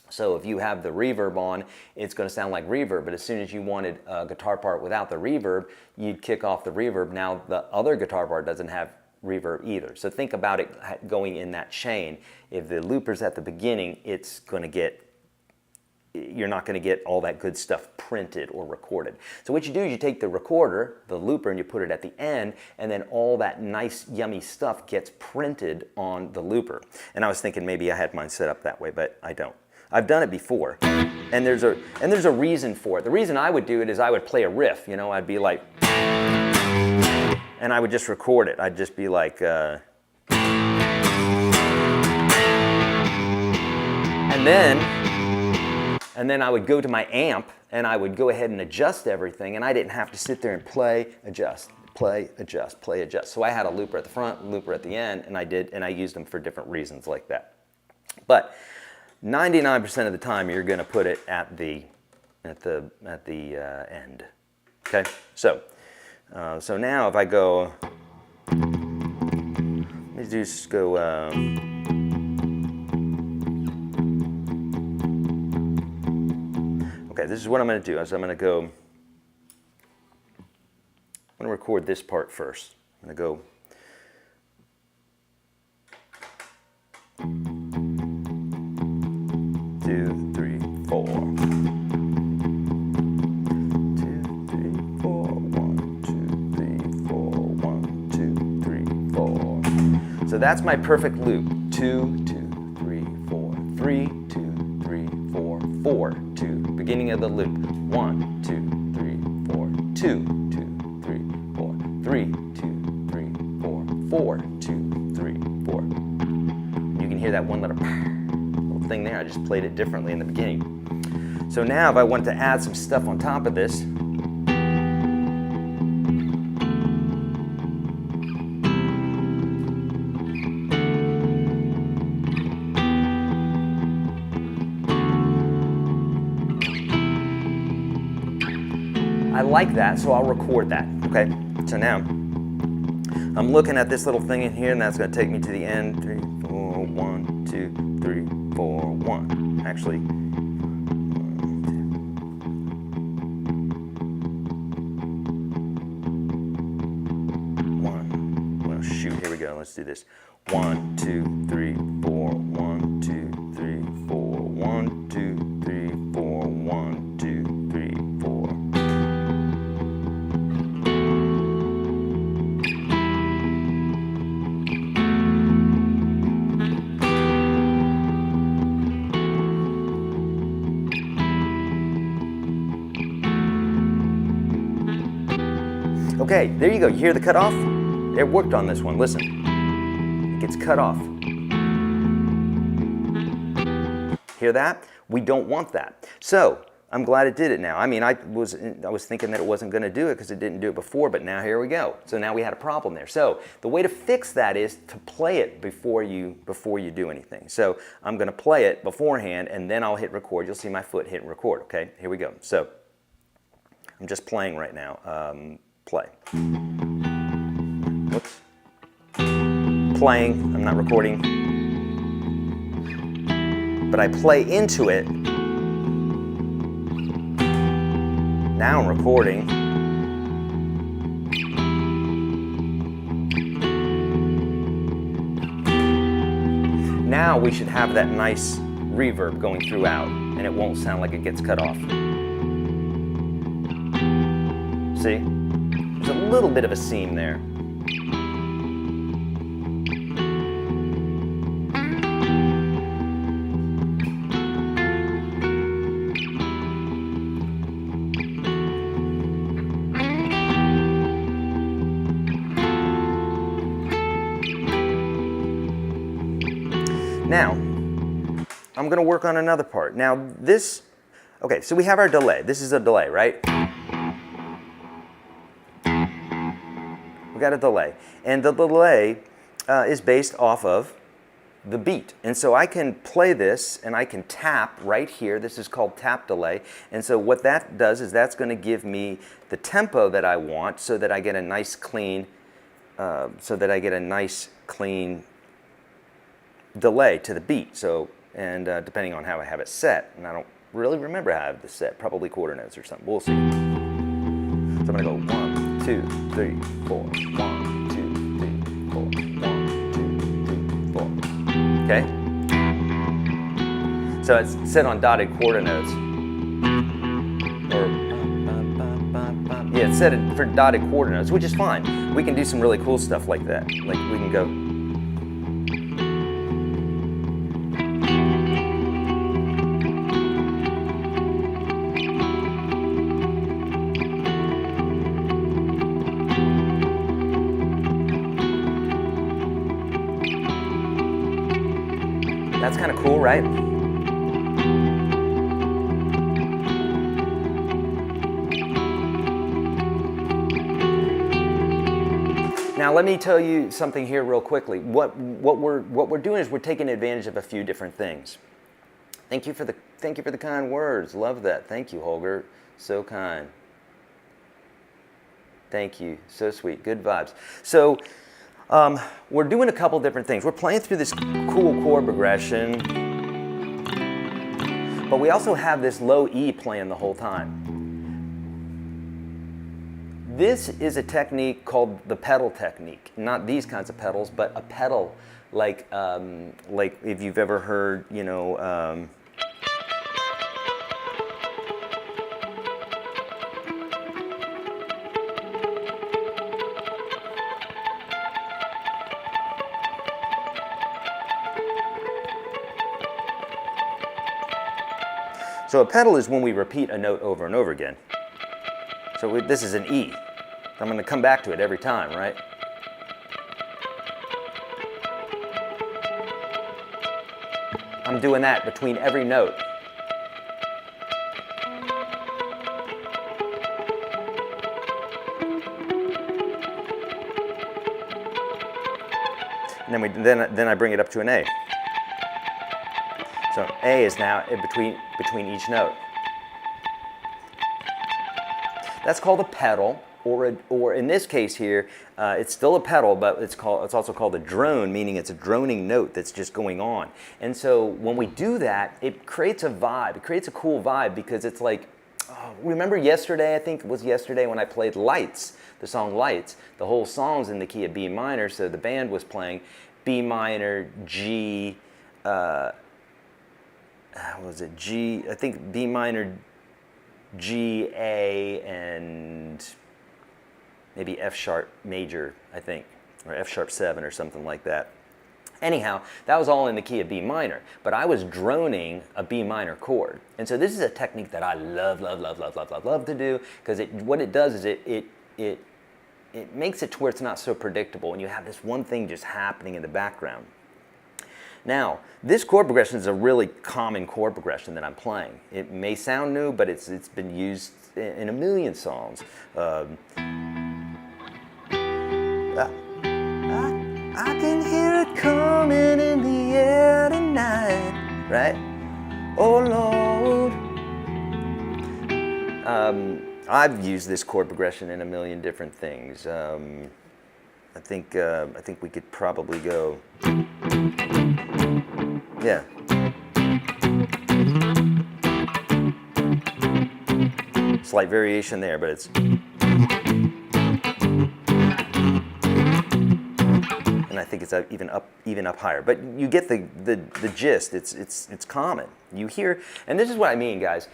So if you have the reverb on, it's going to sound like reverb, but as soon as you wanted a guitar part without the reverb, you'd kick off the reverb. Now the other guitar part doesn't have reverb either. So think about it going in that chain. If the looper's at the beginning, it's going to get, you're not going to get all that good stuff printed or recorded. So what you do is you take the recorder, the looper, and you put it at the end, and then all that nice, yummy stuff gets printed on the looper. And I was thinking maybe I had mine set up that way, but I don't. I've done it before, and there's a reason for it. The reason I would do it is I would play a riff, you know, I'd be like, and I would just record it. I'd just be like, and then I would go to my amp and I would go ahead and adjust everything, and I didn't have to sit there and play, adjust, play, adjust, play, adjust. So I had a looper at the front, looper at the end, and I used them for different reasons like that. But 99% of the time, you're going to put it at the end. Okay, so now if I go, let's just go. Okay, this is what I'm going to do. So I'm going to record this part first. I'm going to go. 2, 3, 4. 2, 3, 4. 1, 2, 3, 4. 1, 2, 3, 4. So that's my perfect loop. 2, 2, 3, 4. 3, 2, 3, 4. 4, 2. Beginning of the loop. 1, 2, 3, 4. 2, 2, 3, 4. 3, 2, 3, 4. 4, 2, 3, 4. You can hear that one little thing there. I just played it differently in the beginning. So now if I wanted to add some stuff on top of this, I like that, so I'll record that. Okay, so now I'm looking at this little thing in here, and that's going to take me to the end. 3, 4, 1, 2, 3, 4, 1. Actually, 1, 2. Well, shoot, here we go. Let's do this. 1, 2, 3, 4. 1, 2, 3, 4. 1, 2, 3, 4. 1, 2, 3, 4. Okay, there you go. You hear the cutoff? It worked on this one. Listen. It gets cut off. Hear that? We don't want that. So, I'm glad it did it now. I mean, I was thinking that it wasn't going to do it because it didn't do it before, but now here we go. So now we had a problem there. So, the way to fix that is to play it before you do anything. So, I'm going to play it beforehand, and then I'll hit record. You'll see my foot hit record, okay? Here we go. So, I'm just playing right now. Play. Whoops. Playing, I'm not recording. But I play into it. Now I'm recording. Now we should have that nice reverb going throughout, and it won't sound like it gets cut off. See? There's a little bit of a seam there. Now, I'm going to work on another part. Now this, okay, so we have our delay. This is a delay, right? We got a delay. And the delay is based off of the beat. And so I can play this and I can tap right here. This is called tap delay. And so what that does is that's going to give me the tempo that I want so that I get a nice clean, delay to the beat. So, and depending on how I have it set, and I don't really remember how I have this set, probably quarter notes or something. We'll see. So I'm going to go 1, 2, 3, 4, 1, 2, 3, 4, 1, 2, 3, 4. Okay? So it's set on dotted quarter notes. Or, yeah, it's set for dotted quarter notes, which is fine. We can do some really cool stuff like that. Like we can go. That's kind of cool, right? Now let me tell you something here real quickly. What we're doing is we're taking advantage of a few different things. Thank you for the kind words. Love that. Thank you, Holger. So kind. Thank you. So sweet. Good vibes. So we're doing a couple different things. We're playing through this cool chord progression, but we also have this low E playing the whole time. This is a technique called the pedal technique. Not these kinds of pedals, but a pedal like if you've ever heard, you know, so a pedal is when we repeat a note over and over again. So this is an E. I'm going to come back to it every time, right? I'm doing that between every note. And then I bring it up to an A. So A is now in between each note. That's called a pedal, or in this case here, it's still a pedal, but it's also called a drone, meaning it's a droning note that's just going on. And so when we do that, it creates a vibe. It creates a cool vibe because it's like, remember yesterday? I think it was yesterday when I played Lights, the song Lights. The whole song's in the key of B minor, so the band was playing B minor, G. Was it G? I think B minor, G, A, and maybe F sharp major, I think, or F sharp 7 or something like that. Anyhow, that was all in the key of B minor, but I was droning a B minor chord. And so this is a technique that I love to do, because what it does is it makes it to where it's not so predictable, and you have this one thing just happening in the background. Now, this chord progression is a really common chord progression that I'm playing. It may sound new, but it's been used in a million songs. I can hear it coming in the air tonight, right? Oh Lord. I've used this chord progression in a million different things. I think we could probably go. Yeah. Slight variation there, but it's. And I think it's even up higher. But you get the gist. It's common. You hear, and this is what I mean, guys.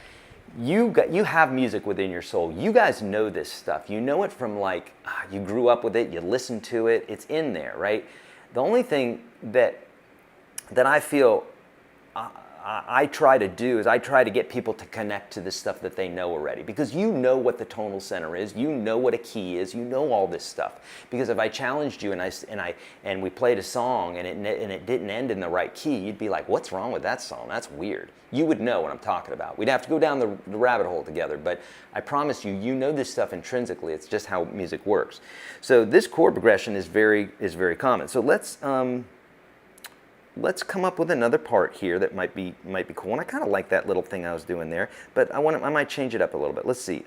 You have music within your soul. You guys know this stuff. You know it from like you grew up with it. You listen to it. It's in there, right? The only thing that I feel I try to do is I try to get people to connect to the stuff that they know already, because you know what the tonal center is, you know what a key is, you know all this stuff. Because if I challenged you and we played a song and it didn't end in the right key, you'd be like, what's wrong with that song? That's weird. You would know what I'm talking about. We'd have to go down the rabbit hole together, but I promise you, you know this stuff intrinsically. It's just how music works. So this chord progression is very common. So let's come up with another part here that might be cool. And I kind of like that little thing I was doing there, but I might change it up a little bit. Let's see.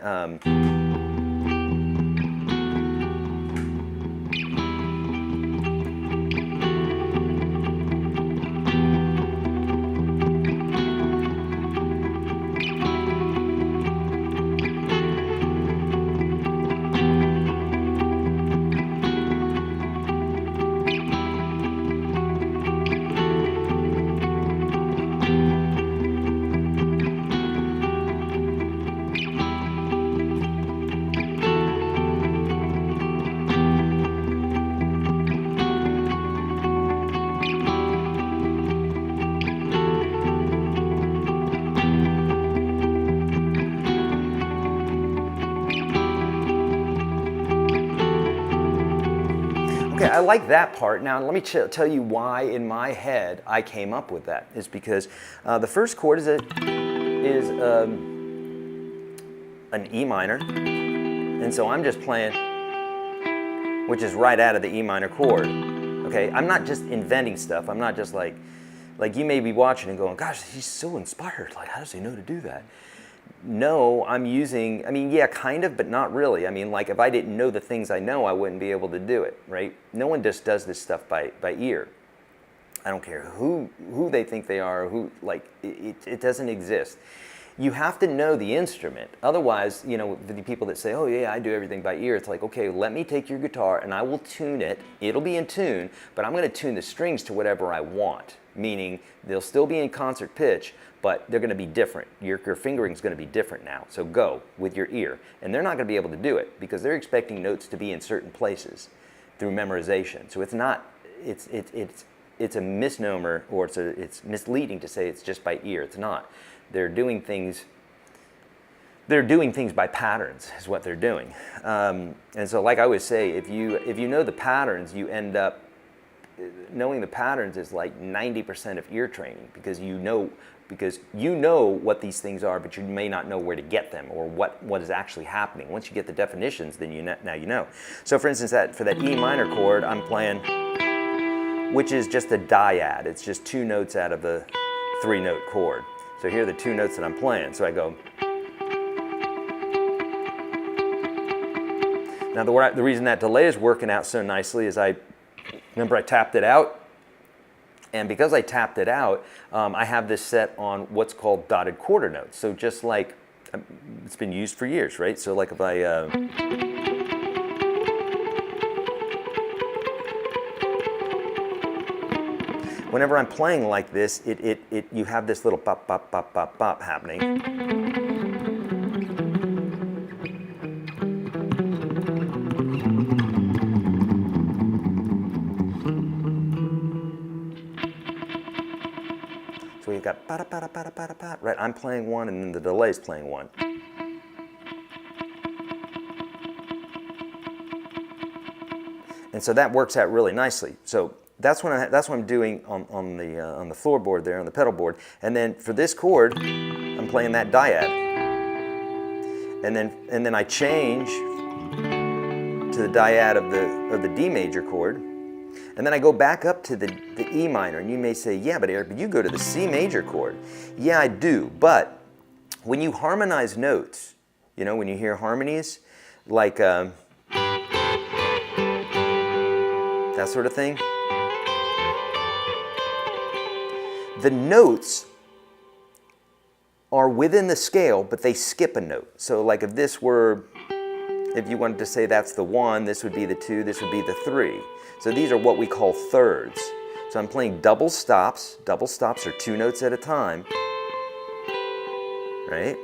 Okay, I like that part. Now let me tell you why in my head I came up with that. Is because the first chord is an E minor, and so I'm just playing, which is right out of the E minor chord. Okay, I'm not just inventing stuff. I'm not just like you may be watching and going, gosh, he's so inspired. Like, how does he know to do that? No, I'm using, I mean, yeah, kind of, but not really. I mean, like, if I didn't know the things I know, I wouldn't be able to do it, right? No one just does this stuff by ear. I don't care who they think they are, it doesn't exist. You have to know the instrument. Otherwise, you know, the people that say, oh yeah, I do everything by ear, it's like, okay, let me take your guitar and I will tune it. It'll be in tune, but I'm going to tune the strings to whatever I want. Meaning, they'll still be in concert pitch, but they're going to be different. Your fingering is going to be different now. So go with your ear. And they're not going to be able to do it because they're expecting notes to be in certain places through memorization. So it's not, it's a misnomer, or it's misleading to say it's just by ear. It's not. They're doing things by patterns is what they're doing. And so like I always say, if you know the patterns, you end up knowing the patterns is like 90% of ear training, because you know what these things are, but you may not know where to get them or what is actually happening. Once you get the definitions, then now you know. So for instance, for that E minor chord, I'm playing, which is just a dyad. It's just two notes out of the 3-note chord. So here are the 2 notes that I'm playing. So I go. Now the reason that delay is working out so nicely is remember I tapped it out, and because I tapped it out, I have this set on what's called dotted quarter notes. So just like, it's been used for years, right? So like if I, whenever I'm playing like this, you have this little bop, bop, bop, bop, bop happening. So we've got ba da ba da ba da ba da ba, right? I'm playing one, and then the delay's playing one. And so that works out really nicely. So that's what I'm doing on the floorboard there, on the pedal board. And then for this chord, I'm playing that dyad. And then I change to the dyad of the D major chord. And then I go back up to the E minor, and you may say, yeah, but Eric, you go to the C major chord. Yeah, I do, but when you harmonize notes, you know, when you hear harmonies, like that sort of thing, the notes are within the scale, but they skip a note. So like if you wanted to say that's the 1, this would be the 2, this would be the 3. So these are what we call thirds. So I'm playing double stops. Double stops are 2 notes at a time, right?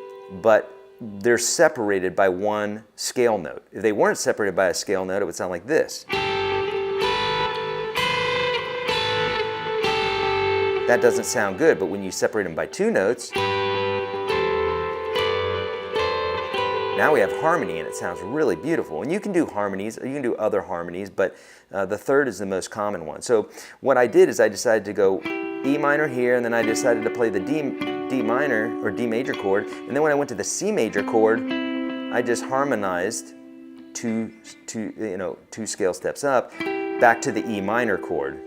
But they're separated by 1 scale note. If they weren't separated by a scale note, it would sound like this. that doesn't sound good. But when you separate them by 2 notes, now we have harmony, and it sounds really beautiful. And you can do harmonies, or you can do other harmonies, but the third is the most common one. So what I did is I decided to go E minor here, and then I decided to play the D minor, or D major chord, and then when I went to the C major chord, I just harmonized two scale steps up, back to the E minor chord,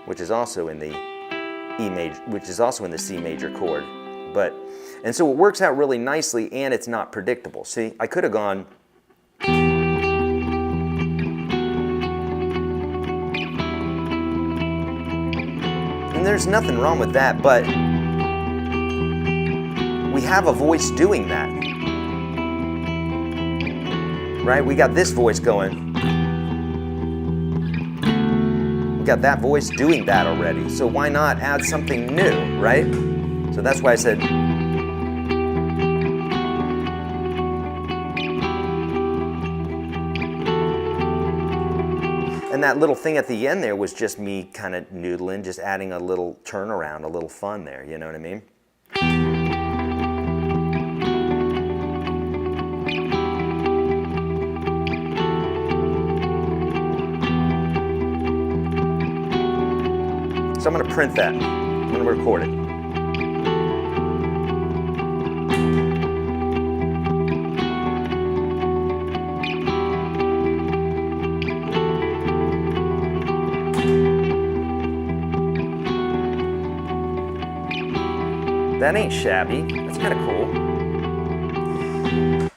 which is also in the C major chord. And so it works out really nicely, and it's not predictable. See, I could have gone, and there's nothing wrong with that, but we have a voice doing that, right? We got this voice going. We got that voice doing that already, so why not add something new, right? So that's why I said, and that little thing at the end there was just me kind of noodling, just adding a little turnaround, a little fun there, you know what I mean? So I'm going to print that. I'm going to record it. That ain't shabby. That's kind of cool.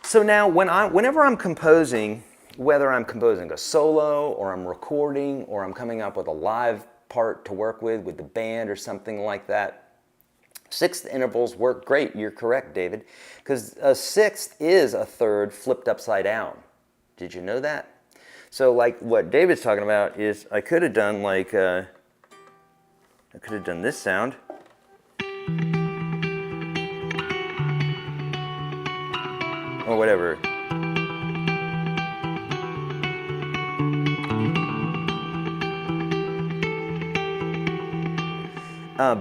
So now whenever I'm composing, whether I'm composing a solo or I'm recording or I'm coming up with a live part to work with the band or something like that, sixth intervals work great. You're correct, David, because a sixth is a third flipped upside down. Did you know that? So like what David's talking about is I could have done like, I could have done this sound. Or whatever.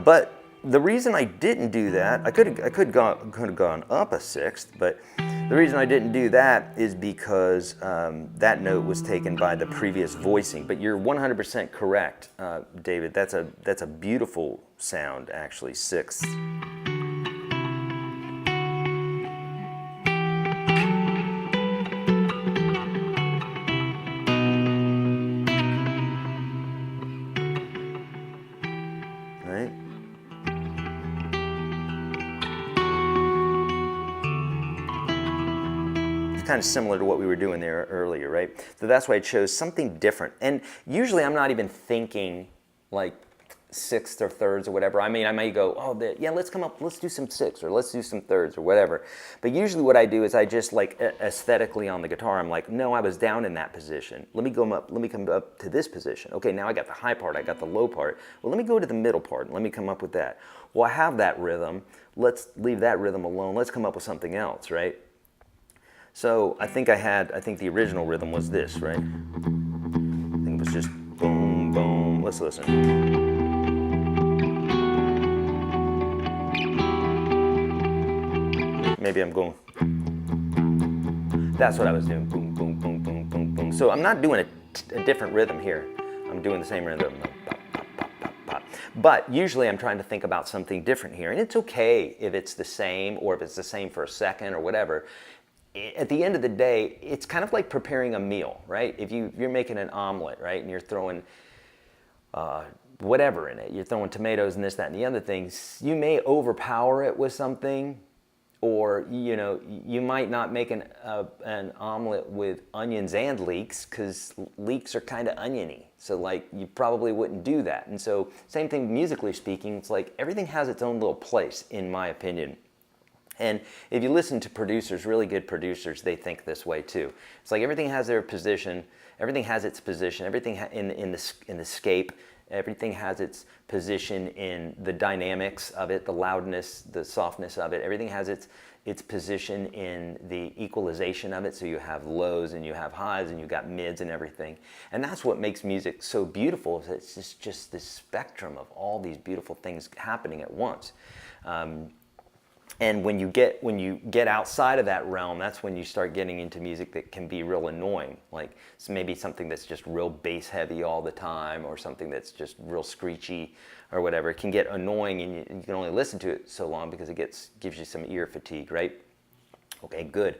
But the reason I didn't do that, I could have gone up a sixth, but the reason I didn't do that is because that note was taken by the previous voicing. But you're 100% correct, David. That's a beautiful sound, actually, sixths. Right? It's kind of similar to what we were doing there earlier, right? So that's why I chose something different. And usually I'm not even thinking like sixths or thirds or whatever. I mean, I might go, oh, yeah, let's do some sixths or let's do some thirds or whatever. But usually what I do is I just like aesthetically on the guitar, I'm like, no, I was down in that position. Let me come up to this position. Okay, now I got the high part, I got the low part. Well, let me go to the middle part and let me come up with that. Well, I have that rhythm. Let's leave that rhythm alone. Let's come up with something else, right? So I think the original rhythm was this, right? I think it was just boom, boom. Let's listen. Maybe I'm going, that's what I was doing, boom, boom, boom, boom, boom, boom. So I'm not doing a different rhythm here. I'm doing the same rhythm, pop, pop, pop, pop, pop. But usually I'm trying to think about something different here. And it's okay if it's the same or if it's the same for a second or whatever. At the end of the day, it's kind of like preparing a meal, right? If you're making an omelet, right, and you're throwing whatever in it, you're throwing tomatoes and this, that, and the other things, you may overpower it with something. Or, you might not make an omelet with onions and leeks because leeks are kind of oniony. So, like, you probably wouldn't do that. And so, same thing musically speaking, it's like everything has its own little place, in my opinion. And if you listen to producers, really good producers, they think this way too. It's like everything has their position, everything has its position, everything in the scape Everything has its position in the dynamics of it, the loudness, the softness of it. Everything has its position in the equalization of it. So you have lows and you have highs and you got mids and everything. And that's what makes music so beautiful. Is it's just this spectrum of all these beautiful things happening at once. And when you get outside of that realm, that's when you start getting into music that can be real annoying. Like maybe something that's just real bass heavy all the time, or something that's just real screechy or whatever. It can get annoying, and you can only listen to it so long because it gives you some ear fatigue, right? Okay, good.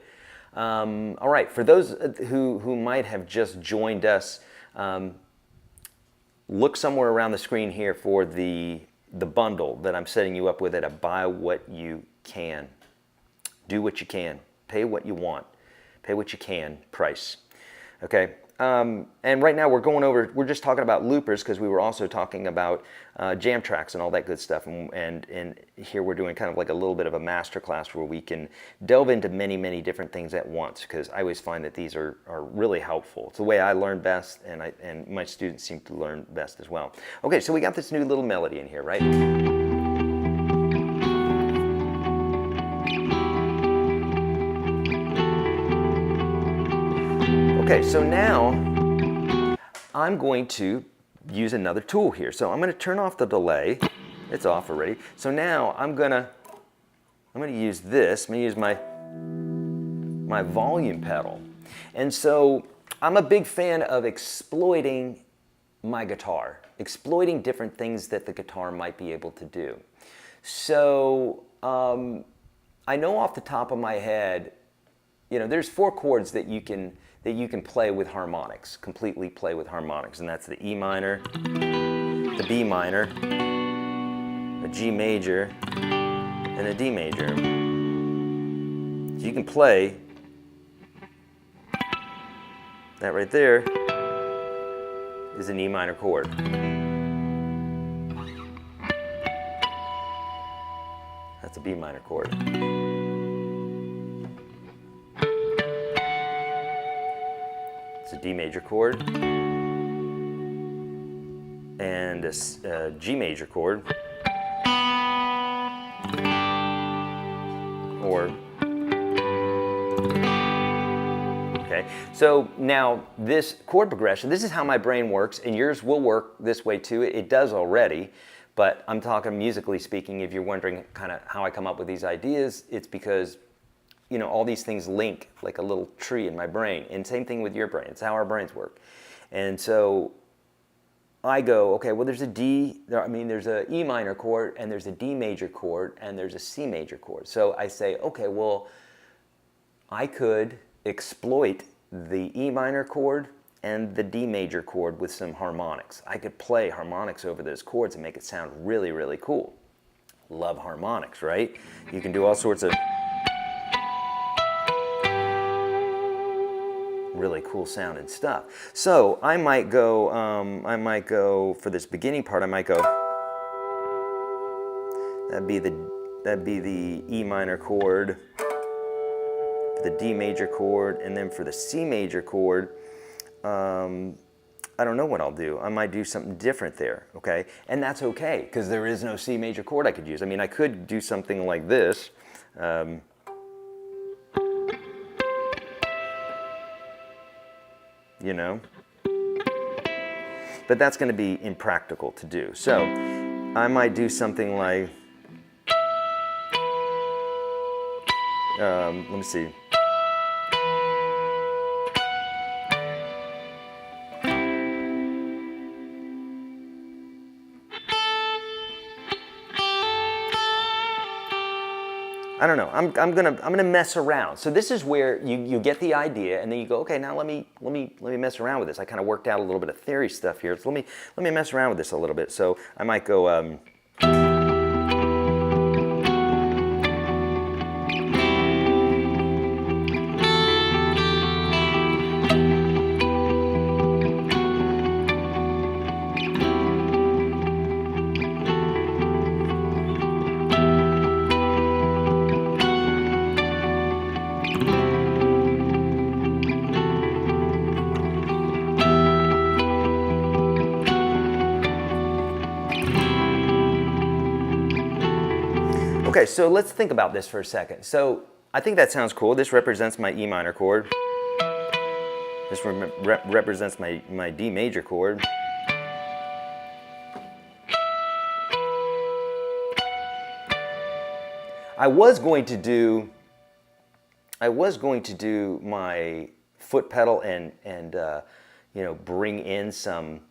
All right, for those who might have just joined us, look somewhere around the screen here for the bundle that I'm setting you up with at a buy what you can, do what you can, pay what you want, pay what you can price. Okay, and right now we're just talking about loopers because we were also talking about jam tracks and all that good stuff, and here we're doing kind of like a little bit of a masterclass where we can delve into many different things at once, because I always find that these are really helpful. It's the way I learn best, and my students seem to learn best as well. Okay, so we got this new little melody in here, right? Okay, so now I'm going to use another tool here. So I'm going to turn off the delay. It's off already. So now I'm going to use this. I'm going to use my volume pedal. And so I'm a big fan of exploiting my guitar, exploiting different things that the guitar might be able to do. So I know off the top of my head, there's 4 chords that you can play with harmonics, completely play with harmonics, and that's the E minor, the B minor, a G major, and a D major. So you can play that right there is an E minor chord. That's a B minor chord. It's a D major chord and a G major chord, okay. So now this chord progression, this is how my brain works, and yours will work this way too. It does already, but I'm talking musically speaking. If you're wondering kind of how I come up with these ideas, it's because all these things link like a little tree in my brain. And same thing with your brain. It's how our brains work. And so I go, okay, well, there's a E minor chord, and there's a D major chord, and there's a C major chord. So I say, okay, well, I could exploit the E minor chord and the D major chord with some harmonics. I could play harmonics over those chords and make it sound really cool. Love harmonics, right? You can do all sorts of really cool sounding stuff. So I might go for this beginning part. I might go. That'd be the E minor chord, the D major chord, and then for the C major chord, I don't know what I'll do. I might do something different there. Okay, and that's okay because there is no C major chord I could use. I mean, I could do something like this. But that's going to be impractical to do. So I might do something like, let me see. I don't know. I'm gonna mess around. So this is where you get the idea, and then you go, okay, now let me mess around with this. I kind of worked out a little bit of theory stuff here. So let me mess around with this a little bit. So I might go. Okay, so let's think about this for a second. So I think that sounds cool. This represents my E minor chord. This represents my D major chord. I was going to do my foot pedal and you know, bring in some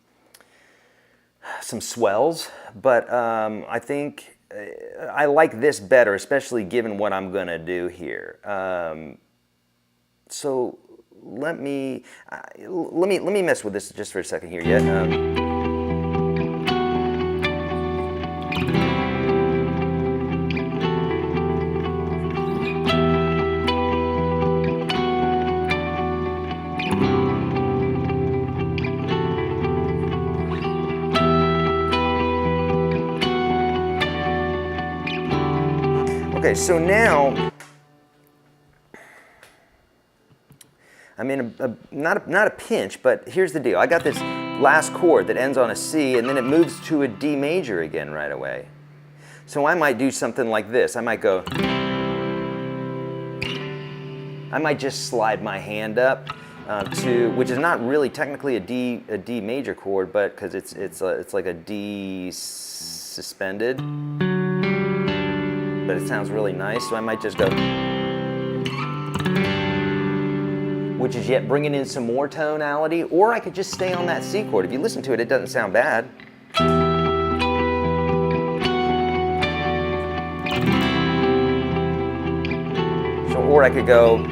swells, but I think I like this better, especially given what I'm gonna do here. So let me mess with this just for a second here. Yeah. Okay, so now I'm in not a pinch, but here's the deal. I got this last chord that ends on a C, and then it moves to a D major again right away. So I might do something like this. I might just slide my hand up to, which is not really technically a D major chord, but because it's like a D suspended. But it sounds really nice, so I might just go, which is yet bringing in some more tonality, or I could just stay on that C chord. If you listen to it, it doesn't sound bad. So, or I could go,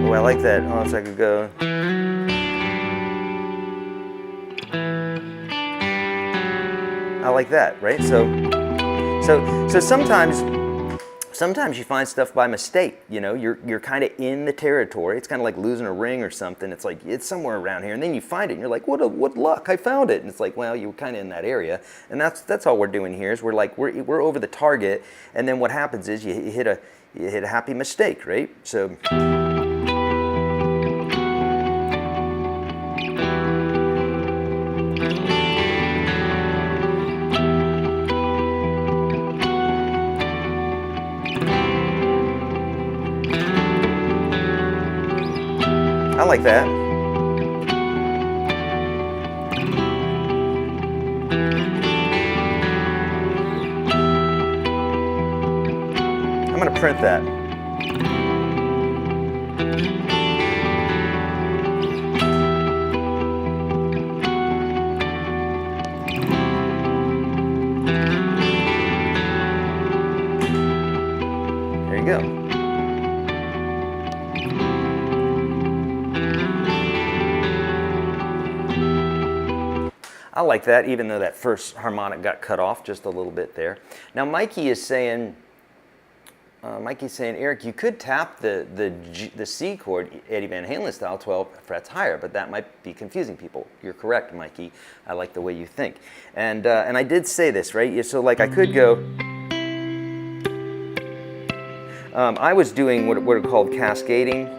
oh, I like that. Oh, so I could go. I like that, right? So sometimes you find stuff by mistake. You know, you're kind of in the territory. It's kind of like losing a ring or something. It's like it's somewhere around here, and then you find it, and you're like, what luck! I found it. And it's like, well, you were kind of in that area, and that's all we're doing here. Is we're over the target, and then what happens is you hit a happy mistake, right? So. I like that. I'm going to print that. There you go. I like that, even though that first harmonic got cut off just a little bit there. Now Mikey is saying, Eric, you could tap the C chord, Eddie Van Halen style, 12 frets higher, but that might be confusing people. You're correct, Mikey. I like the way you think. And I did say this, right? So like I could go, I was doing what are called cascading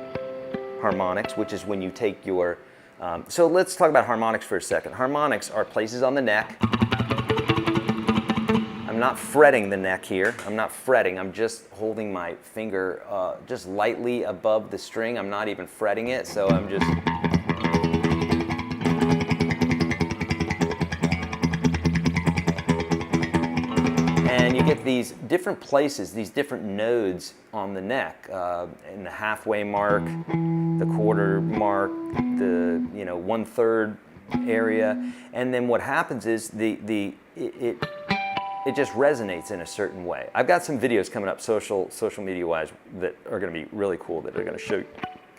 harmonics, which is when you take your, so let's talk about harmonics for a second. Harmonics are places on the neck. I'm not fretting the neck here. I'm not fretting. I'm just holding my finger just lightly above the string. I'm not even fretting it, so I'm just... And you get these different places, these different nodes on the neck, in the halfway mark, the quarter mark, the 1/3 area, and then what happens is it just resonates in a certain way. I've got some videos coming up social media wise that are going to be really cool, that are going to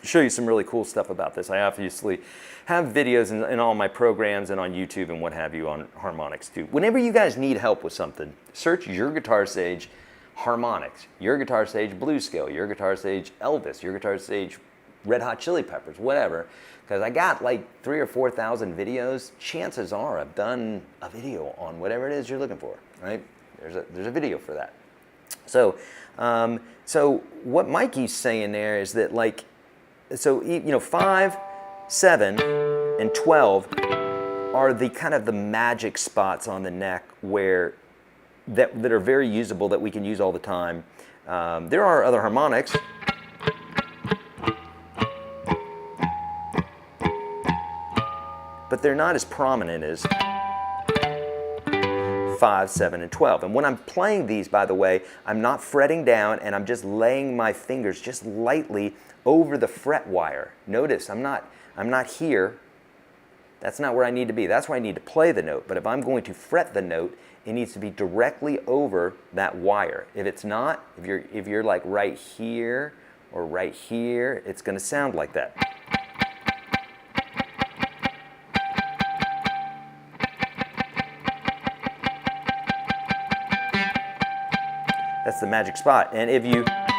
show you some really cool stuff about this. I obviously have videos in all my programs and on YouTube and what have you on harmonics too. Whenever you guys need help with something, search YourGuitarSage harmonics, YourGuitarSage blues scale, YourGuitarSage Elvis, YourGuitarSage Red Hot Chili Peppers, whatever, because I got like 3,000 or 4,000 videos. Chances are I've done a video on whatever it is you're looking for, right? There's a video for that. So, so what Mikey's saying there is that, like, so, you know, 5, 7, and 12 are the kind of the magic spots on the neck where that are very usable, that we can use all the time. There are other harmonics. But they're not as prominent as 5, 7, and 12. And when I'm playing these, by the way, I'm not fretting down, and I'm just laying my fingers just lightly over the fret wire. Notice, I'm not here. That's not where I need to be. That's where I need to play the note. But if I'm going to fret the note, it needs to be directly over that wire. If it's not, if you're like right here or right here, it's going to sound like that. That's the magic spot. And if you, that's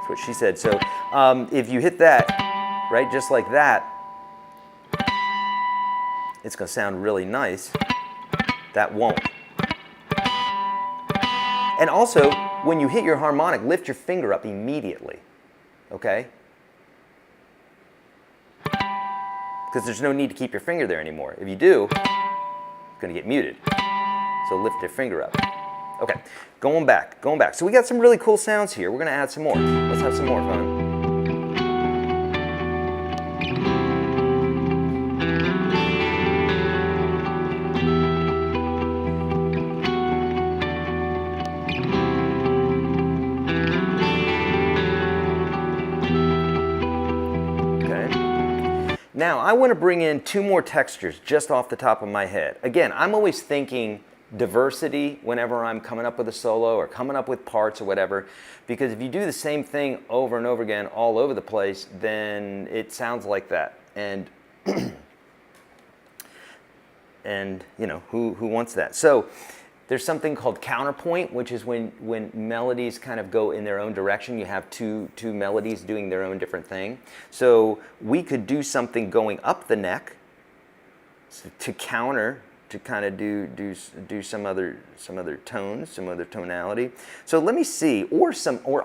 what she said. So if you hit that, right, just like that, it's going to sound really nice. That won't. And also, when you hit your harmonic, lift your finger up immediately, okay? Because there's no need to keep your finger there anymore. If you do, it's going to get muted. So lift your finger up. Okay, going back. So we got some really cool sounds here. We're going to add some more. Let's have some more fun. Okay. Now, I want to bring in 2 more textures just off the top of my head. Again, I'm always thinking diversity whenever I'm coming up with a solo or coming up with parts or whatever, because if you do the same thing over and over again all over the place, then it sounds like that. And and you know, who wants that? So there's something called counterpoint, which is when melodies kind of go in their own direction. You have two melodies doing their own different thing. So we could do something going up the neck to counter, to kind of do some other tones, some other tonality. So let me see, or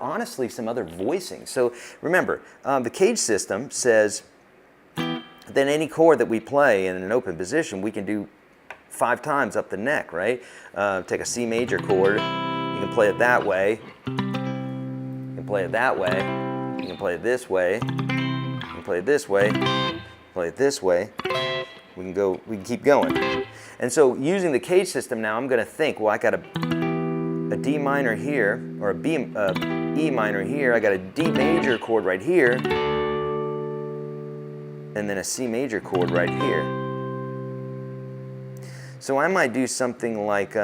honestly some other voicing. So remember, the cage system says that any chord that we play in an open position, we can do 5 times up the neck, right? Take a C major chord, you can play it that way, you can play it that way, you can play it this way, you can play it this way, play it this way. We can keep going. And so using the cage system now, I'm going to think, well, I got a D minor here, or E minor here. I got a D major chord right here, and then a C major chord right here. So I might do something like,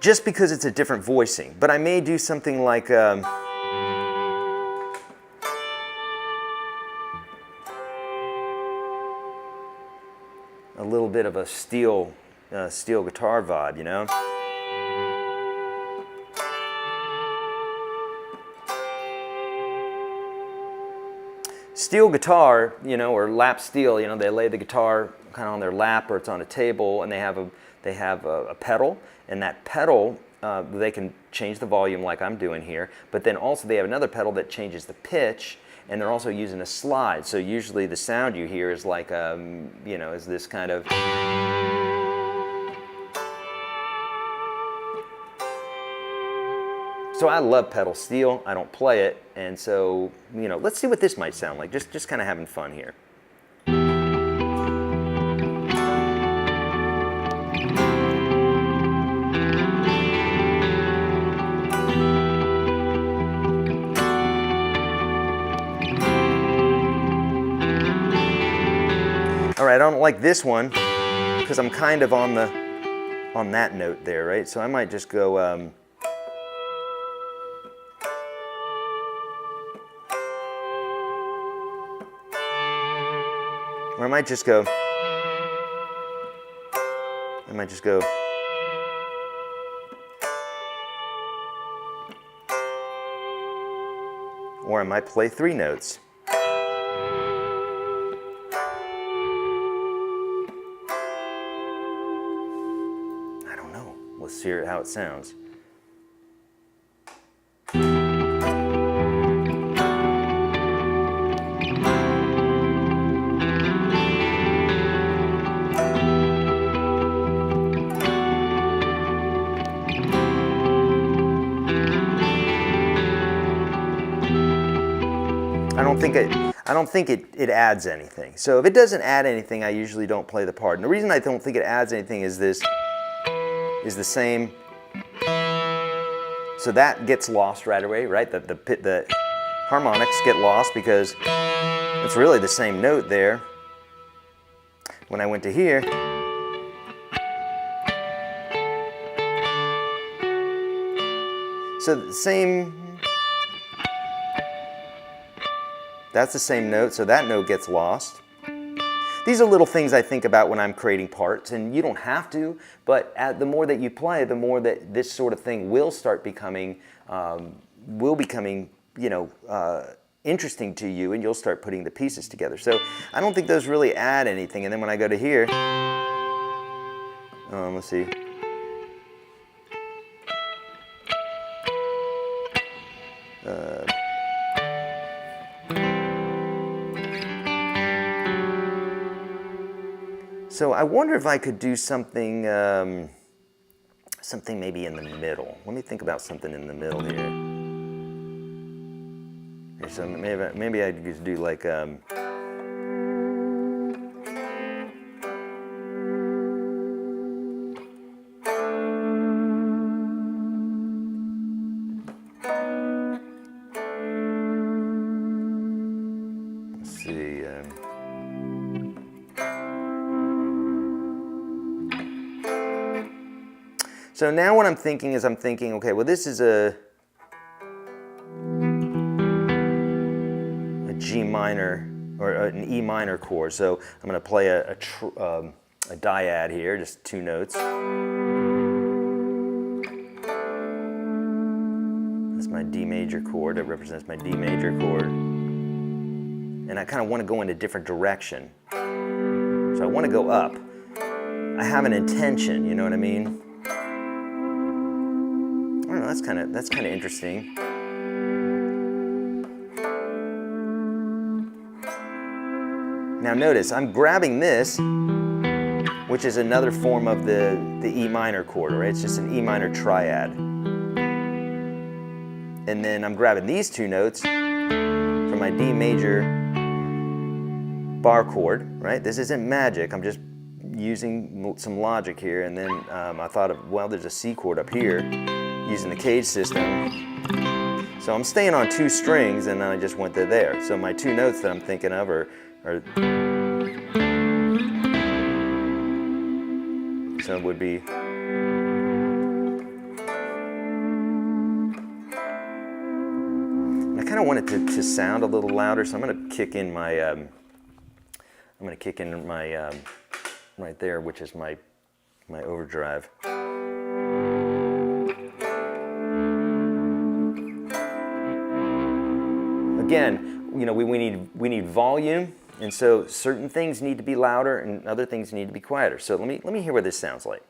just because it's a different voicing, but I may do something like a little bit of a steel guitar vibe, you know? Steel guitar, you know, or lap steel, you know, they lay the guitar kind of on their lap or it's on a table, and they have a pedal, and that pedal, they can change the volume like I'm doing here, but then also they have another pedal that changes the pitch, and they're also using a slide. So usually the sound you hear is like, you know, is this kind of... So I love pedal steel. I don't play it, and so, you know, let's see what this might sound like. Just kind of having fun here. All right, I don't like this one because I'm kind of on that note there, right? So I might just go. Or I might just go. I might just go. Or I might play 3 notes. I don't know. Let's hear how it sounds. I don't think it adds anything. So if it doesn't add anything, I usually don't play the part. And the reason I don't think it adds anything is this is the same. So that gets lost right away, right? The harmonics get lost because it's really the same note there. When I went to here, so the same. That's the same note, so that note gets lost. These are little things I think about when I'm creating parts, and you don't have to, but the more that you play, the more that this sort of thing will start becoming, interesting to you, and you'll start putting the pieces together. So I don't think those really add anything. And then when I go to here, let's see. So I wonder if I could do something, something maybe in the middle. Let me think about something in the middle here. Okay, so maybe I could just do like. Let's see. So now what I'm thinking is okay, well this is a G minor or an E minor chord. So I'm going to play a dyad here, just 2 notes. That's my D major chord. That represents my D major chord. And I kind of want to go in a different direction. So I want to go up. I have an intention, you know what I mean? I don't know, that's kind of interesting. Now notice, I'm grabbing this, which is another form of the E minor chord, right? It's just an E minor triad. And then I'm grabbing these 2 notes from my D major bar chord, right? This isn't magic, I'm just using some logic here. And then I thought of, well, there's a C chord up here, using the cage system. So I'm staying on 2 strings, and then I just went to there. So my 2 notes that I'm thinking of are so it would be. I kind of want it to sound a little louder, so I'm going to kick in my right there, which is my overdrive. Again, you know, we need volume, and so certain things need to be louder and other things need to be quieter. So let me hear what this sounds like.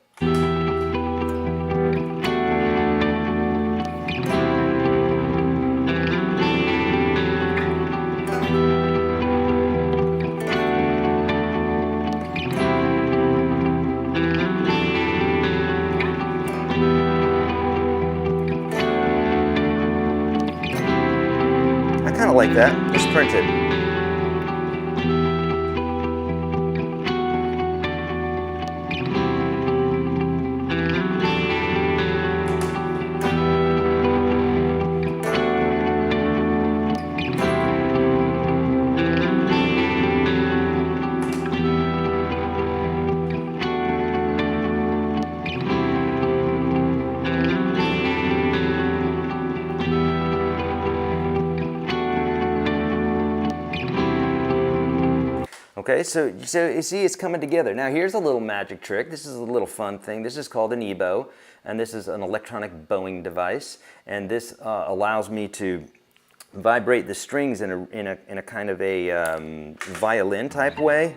I kind of like that. Let's print it. Okay, so you see it's coming together. Now here's a little magic trick. This is a little fun thing. This is called an EBow, and this is an electronic bowing device, and this allows me to vibrate the strings in a kind of a violin type way.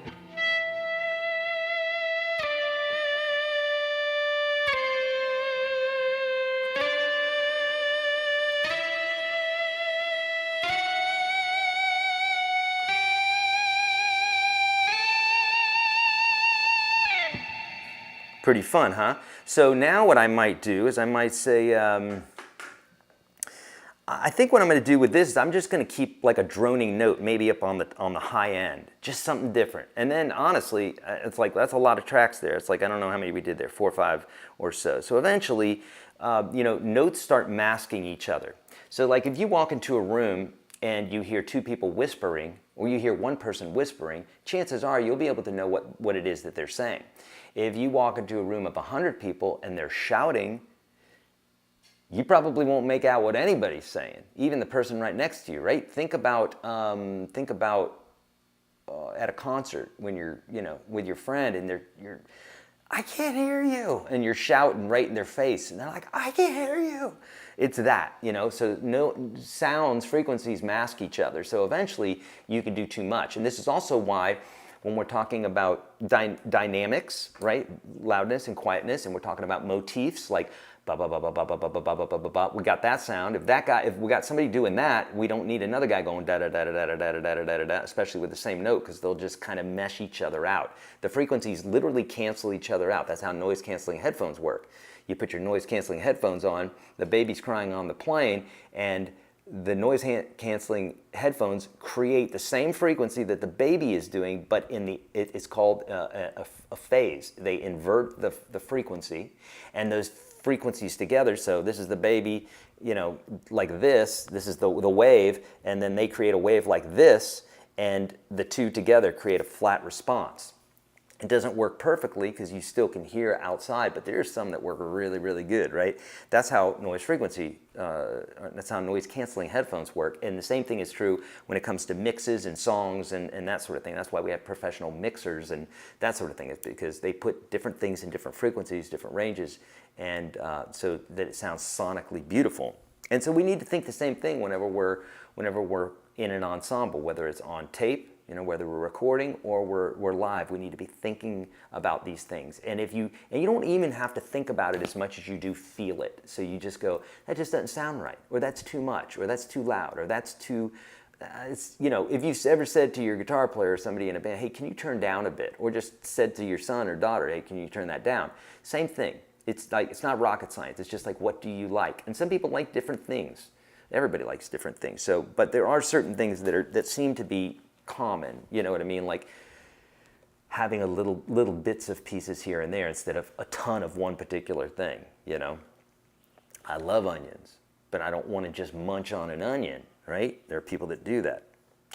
Pretty fun, huh? So now what I might do is I might say, I think what I'm going to do with this is I'm just going to keep like a droning note maybe up on the high end, just something different. And then honestly, it's like that's a lot of tracks there. It's like I don't know how many we did there, 4 or 5 or so. So eventually, you know, notes start masking each other. So like if you walk into a room and you hear 2 people whispering, or you hear 1 person whispering, chances are you'll be able to know what it is that they're saying. If you walk into a room of 100 people and they're shouting, you probably won't make out what anybody's saying, even the person right next to you, right? Think about at a concert when you're, you know, with your friend and you're, I can't hear you, and you're shouting right in their face, and they're like, I can't hear you. It's that, you know, so no sounds, frequencies mask each other. So eventually you can do too much. And this is also why when we're talking about dynamics, right, loudness and quietness, and we're talking about motifs like ba ba ba ba ba ba ba ba ba ba ba ba, we got that sound. If we got somebody doing that, we don't need another guy going da da da da da da da da da da da, especially with the same note, because they'll just kind of mesh each other out. The frequencies literally cancel each other out. That's how noise canceling headphones work. You put your noise canceling headphones on, the baby's crying on the plane, and the noise canceling headphones create the same frequency that the baby is doing, but it's called a phase. They invert the frequency, and those frequencies together. So this is the baby, you know, like this. This is the wave, and then they create a wave like this, and the two together create a flat response. It doesn't work perfectly because you still can hear outside, but there's some that work really, really good, right? That's how noise frequency, that's how noise canceling headphones work. And the same thing is true when it comes to mixes and songs and that sort of thing. That's why we have professional mixers and that sort of thing, is because they put different things in different frequencies, different ranges, and so that it sounds sonically beautiful. And so we need to think the same thing whenever we're in an ensemble, whether it's on tape, you know, whether we're recording or we're live. We need to be thinking about these things. And you don't even have to think about it as much as you do feel it. So you just go, that just doesn't sound right, or that's too much, or that's too loud, or that's too, it's, you know, if you've ever said to your guitar player or somebody in a band, hey, can you turn down a bit? Or just said to your son or daughter, hey, can you turn that down? Same thing. It's like, it's not rocket science. It's just like, what do you like? And some people like different things. Everybody likes different things. So, but there are certain things that seem to be common, you know what I mean? Like having a little bits of pieces here and there instead of a ton of one particular thing, you know? I love onions, but I don't want to just munch on an onion, right? There are people that do that.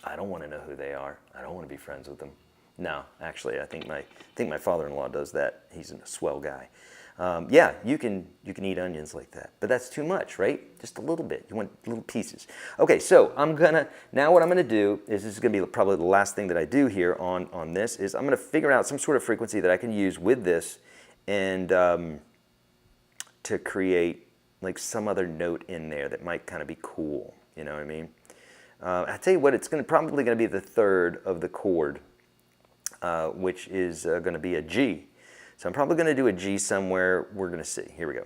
I don't want to know who they are. I don't want to be friends with them. No, actually, I think my father-in-law does that. He's a swell guy. Yeah, you can eat onions like that, but that's too much, right? Just a little bit. You want little pieces. Okay, so now what I'm gonna do is, this is gonna be probably the last thing that I do here on this, is I'm gonna figure out some sort of frequency that I can use with this and to create like some other note in there that might kind of be cool, you know what I mean? I tell you what, it's probably gonna be the third of the chord, which is gonna be a G. So I'm probably going to do a G somewhere. We're going to see. Here we go.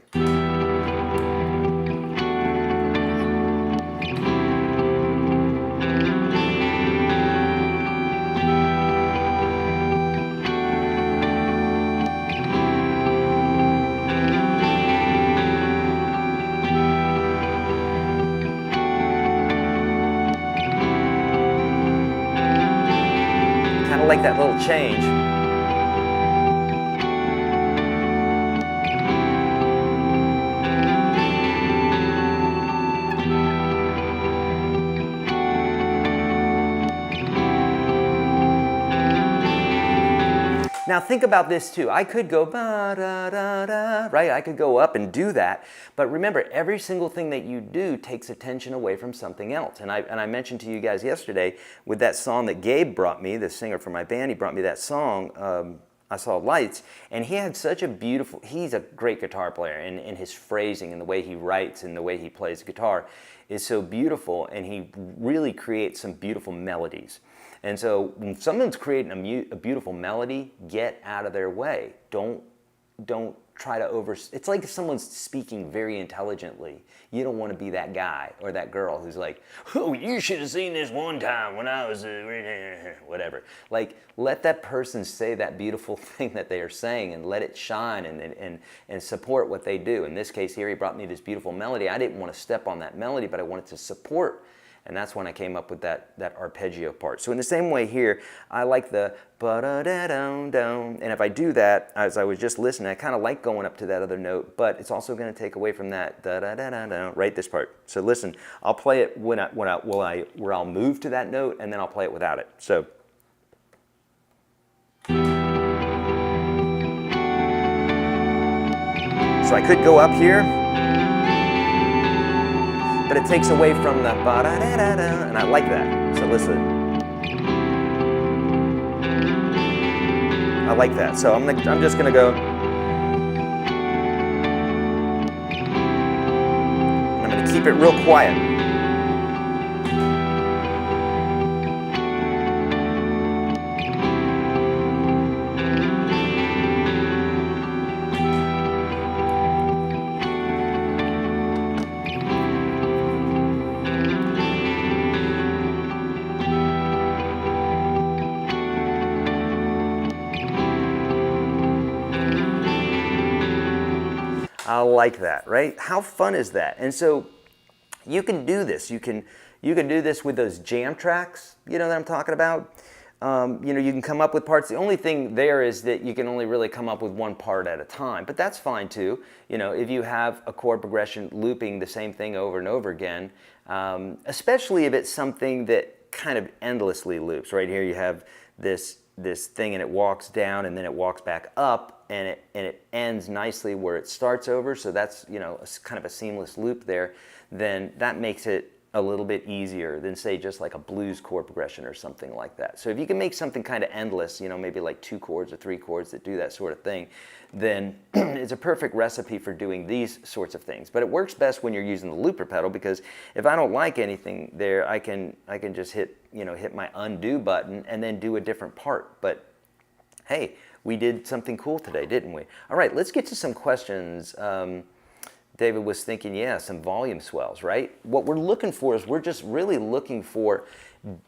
Kind of like that little change. Now think about this too. I could go ba da da da, right? I could go up and do that. But remember, every single thing that you do takes attention away from something else. And I mentioned to you guys yesterday with that song that Gabe brought me, the singer for my band, he brought me that song, I Saw Lights, and he had such a beautiful, he's a great guitar player, and his phrasing and the way he writes and the way he plays guitar is so beautiful, and he really creates some beautiful melodies. And so when someone's creating a beautiful melody, get out of their way. Don't try to it's like if someone's speaking very intelligently. You don't want to be that guy or that girl who's like, oh, you should have seen this one time when I was, whatever. Like, let that person say that beautiful thing that they are saying and let it shine and support what they do. In this case here, he brought me this beautiful melody. I didn't want to step on that melody, but I wanted to support. And that's when I came up with that arpeggio part. So in the same way here, I like the ba-da-da-dum-dum. And if I do that, as I was just listening, I kind of like going up to that other note, but it's also going to take away from that da-da-da-da-da, right, this part. So listen, I'll play it where I'll move to that note, and then I'll play it without it. So. So I could go up here, but it takes away from the ba-da-da-da-da, and I like that. So listen. I like that. So I'm just gonna go. And I'm gonna keep it real quiet. I like that, right? How fun is that? And so you can do this. You can do this with those jam tracks, you know, that I'm talking about. You know, you can come up with parts. The only thing there is that you can only really come up with one part at a time, but that's fine too. You know, if you have a chord progression looping the same thing over and over again, especially if it's something that kind of endlessly loops. Right here you have this thing and it walks down and then it walks back up and it ends nicely where it starts over, so that's, you know, kind of a seamless loop there. Then that makes it a little bit easier than, say, just like a blues chord progression or something like that. So if you can make something kind of endless, you know, maybe like 2 chords or 3 chords that do that sort of thing, then it's a perfect recipe for doing these sorts of things. But it works best when you're using the looper pedal, because if I don't like anything there, I can just hit my undo button and then do a different part. But hey, we did something cool today, didn't we? All right, let's get to some questions. David was thinking, yeah, some volume swells, right? What we're looking for is we're just really looking for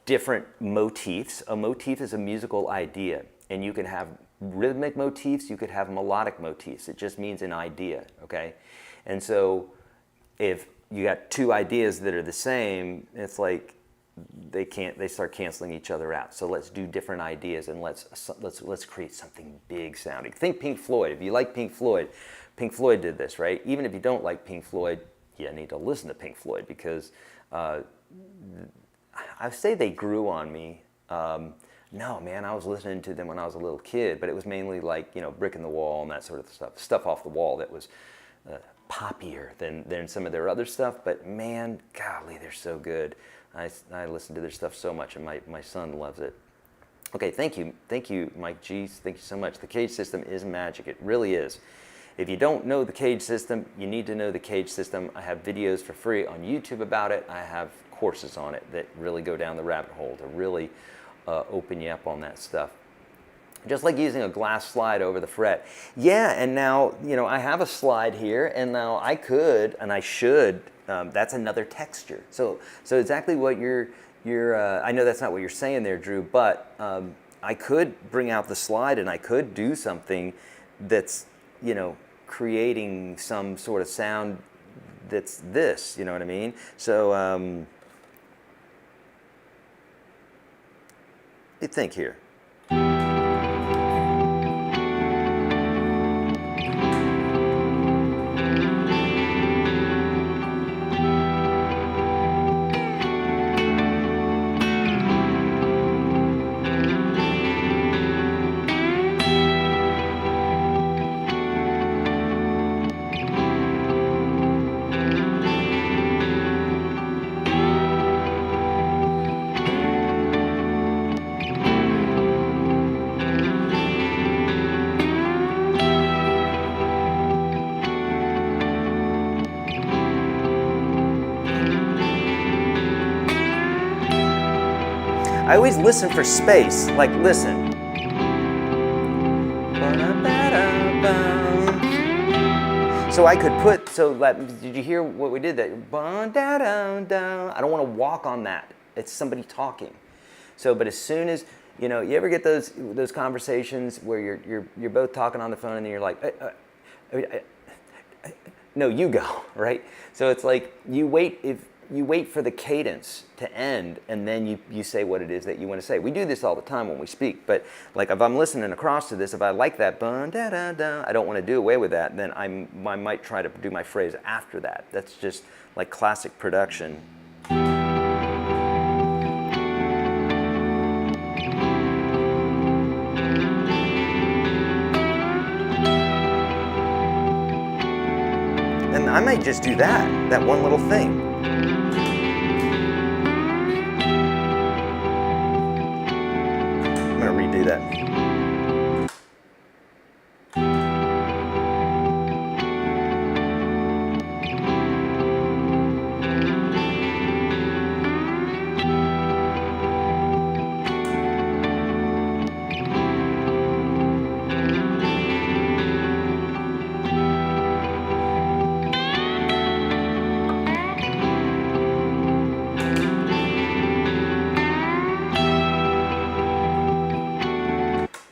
different motifs. A motif is a musical idea, and you can have rhythmic motifs, you could have melodic motifs. It just means an idea, okay? And so if you got 2 ideas that are the same, it's like they start canceling each other out. So let's do different ideas and let's create something big sounding. Think Pink Floyd. If you like Pink Floyd did this, right? Even if you don't like Pink Floyd, you need to listen to Pink Floyd, because I say they grew on me. No, man, I was listening to them when I was a little kid, but it was mainly like, you know, Brick in the Wall and that sort of stuff off the wall that was poppier than some of their other stuff. But man, golly, they're so good. I listen to their stuff so much, and my son loves it. Okay, thank you, Mike G. Thank you so much. The Cage system is magic. It really is. If you don't know the Cage system, you need to know the Cage system. I have videos for free on YouTube about it. I have courses on it that really go down the rabbit hole to really open you up on that stuff. Just like using a glass slide over the fret. Yeah, and now, you know, I have a slide here, and now I could, and I should, that's another texture. So exactly what you're I know that's not what you're saying there, Drew, but I could bring out the slide and I could do something that's, you know, creating some sort of sound that's this, you know what I mean? So, you think here. I always listen for space, like listen. So I could put, did you hear what we did? That, I don't want to walk on that. It's somebody talking. So, but as soon as, you ever get those conversations where you're both talking on the phone and then you're like, no, you go, right? So it's like you wait for the cadence to end and then you say what it is that you want to say. We do this all the time when we speak, but like if I'm listening across to this, if I like that, I don't want to do away with that, then I might try to do my phrase after that. That's just like classic production. And I might just do that one little thing. I'm gonna redo that.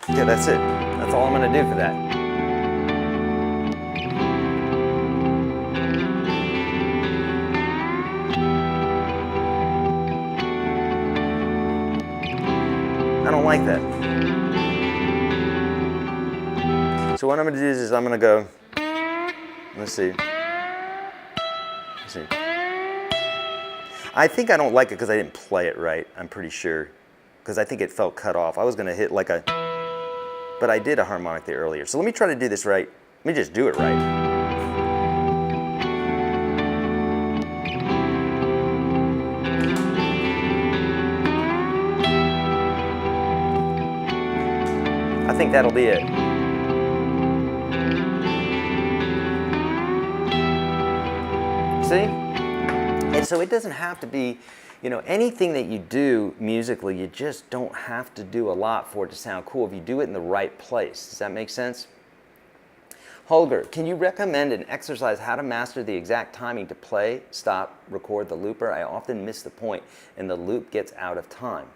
Yeah, that's it. That's all I'm going to do for that. I don't like that. So what I'm going to do is I'm going to go, let's see. I think I don't like it because I didn't play it right, I'm pretty sure. Because I think it felt cut off. I was going to hit like a... But I did a harmonic there earlier. So let me try to do this right. Let me just do it right. I think that'll be it. See? And so it doesn't have to be, anything that you do musically, you just don't have to do a lot for it to sound cool if you do it in the right place. Does that make sense? Holger, can you recommend an exercise how to master the exact timing to play, stop, record the looper? I often miss the point and the loop gets out of time.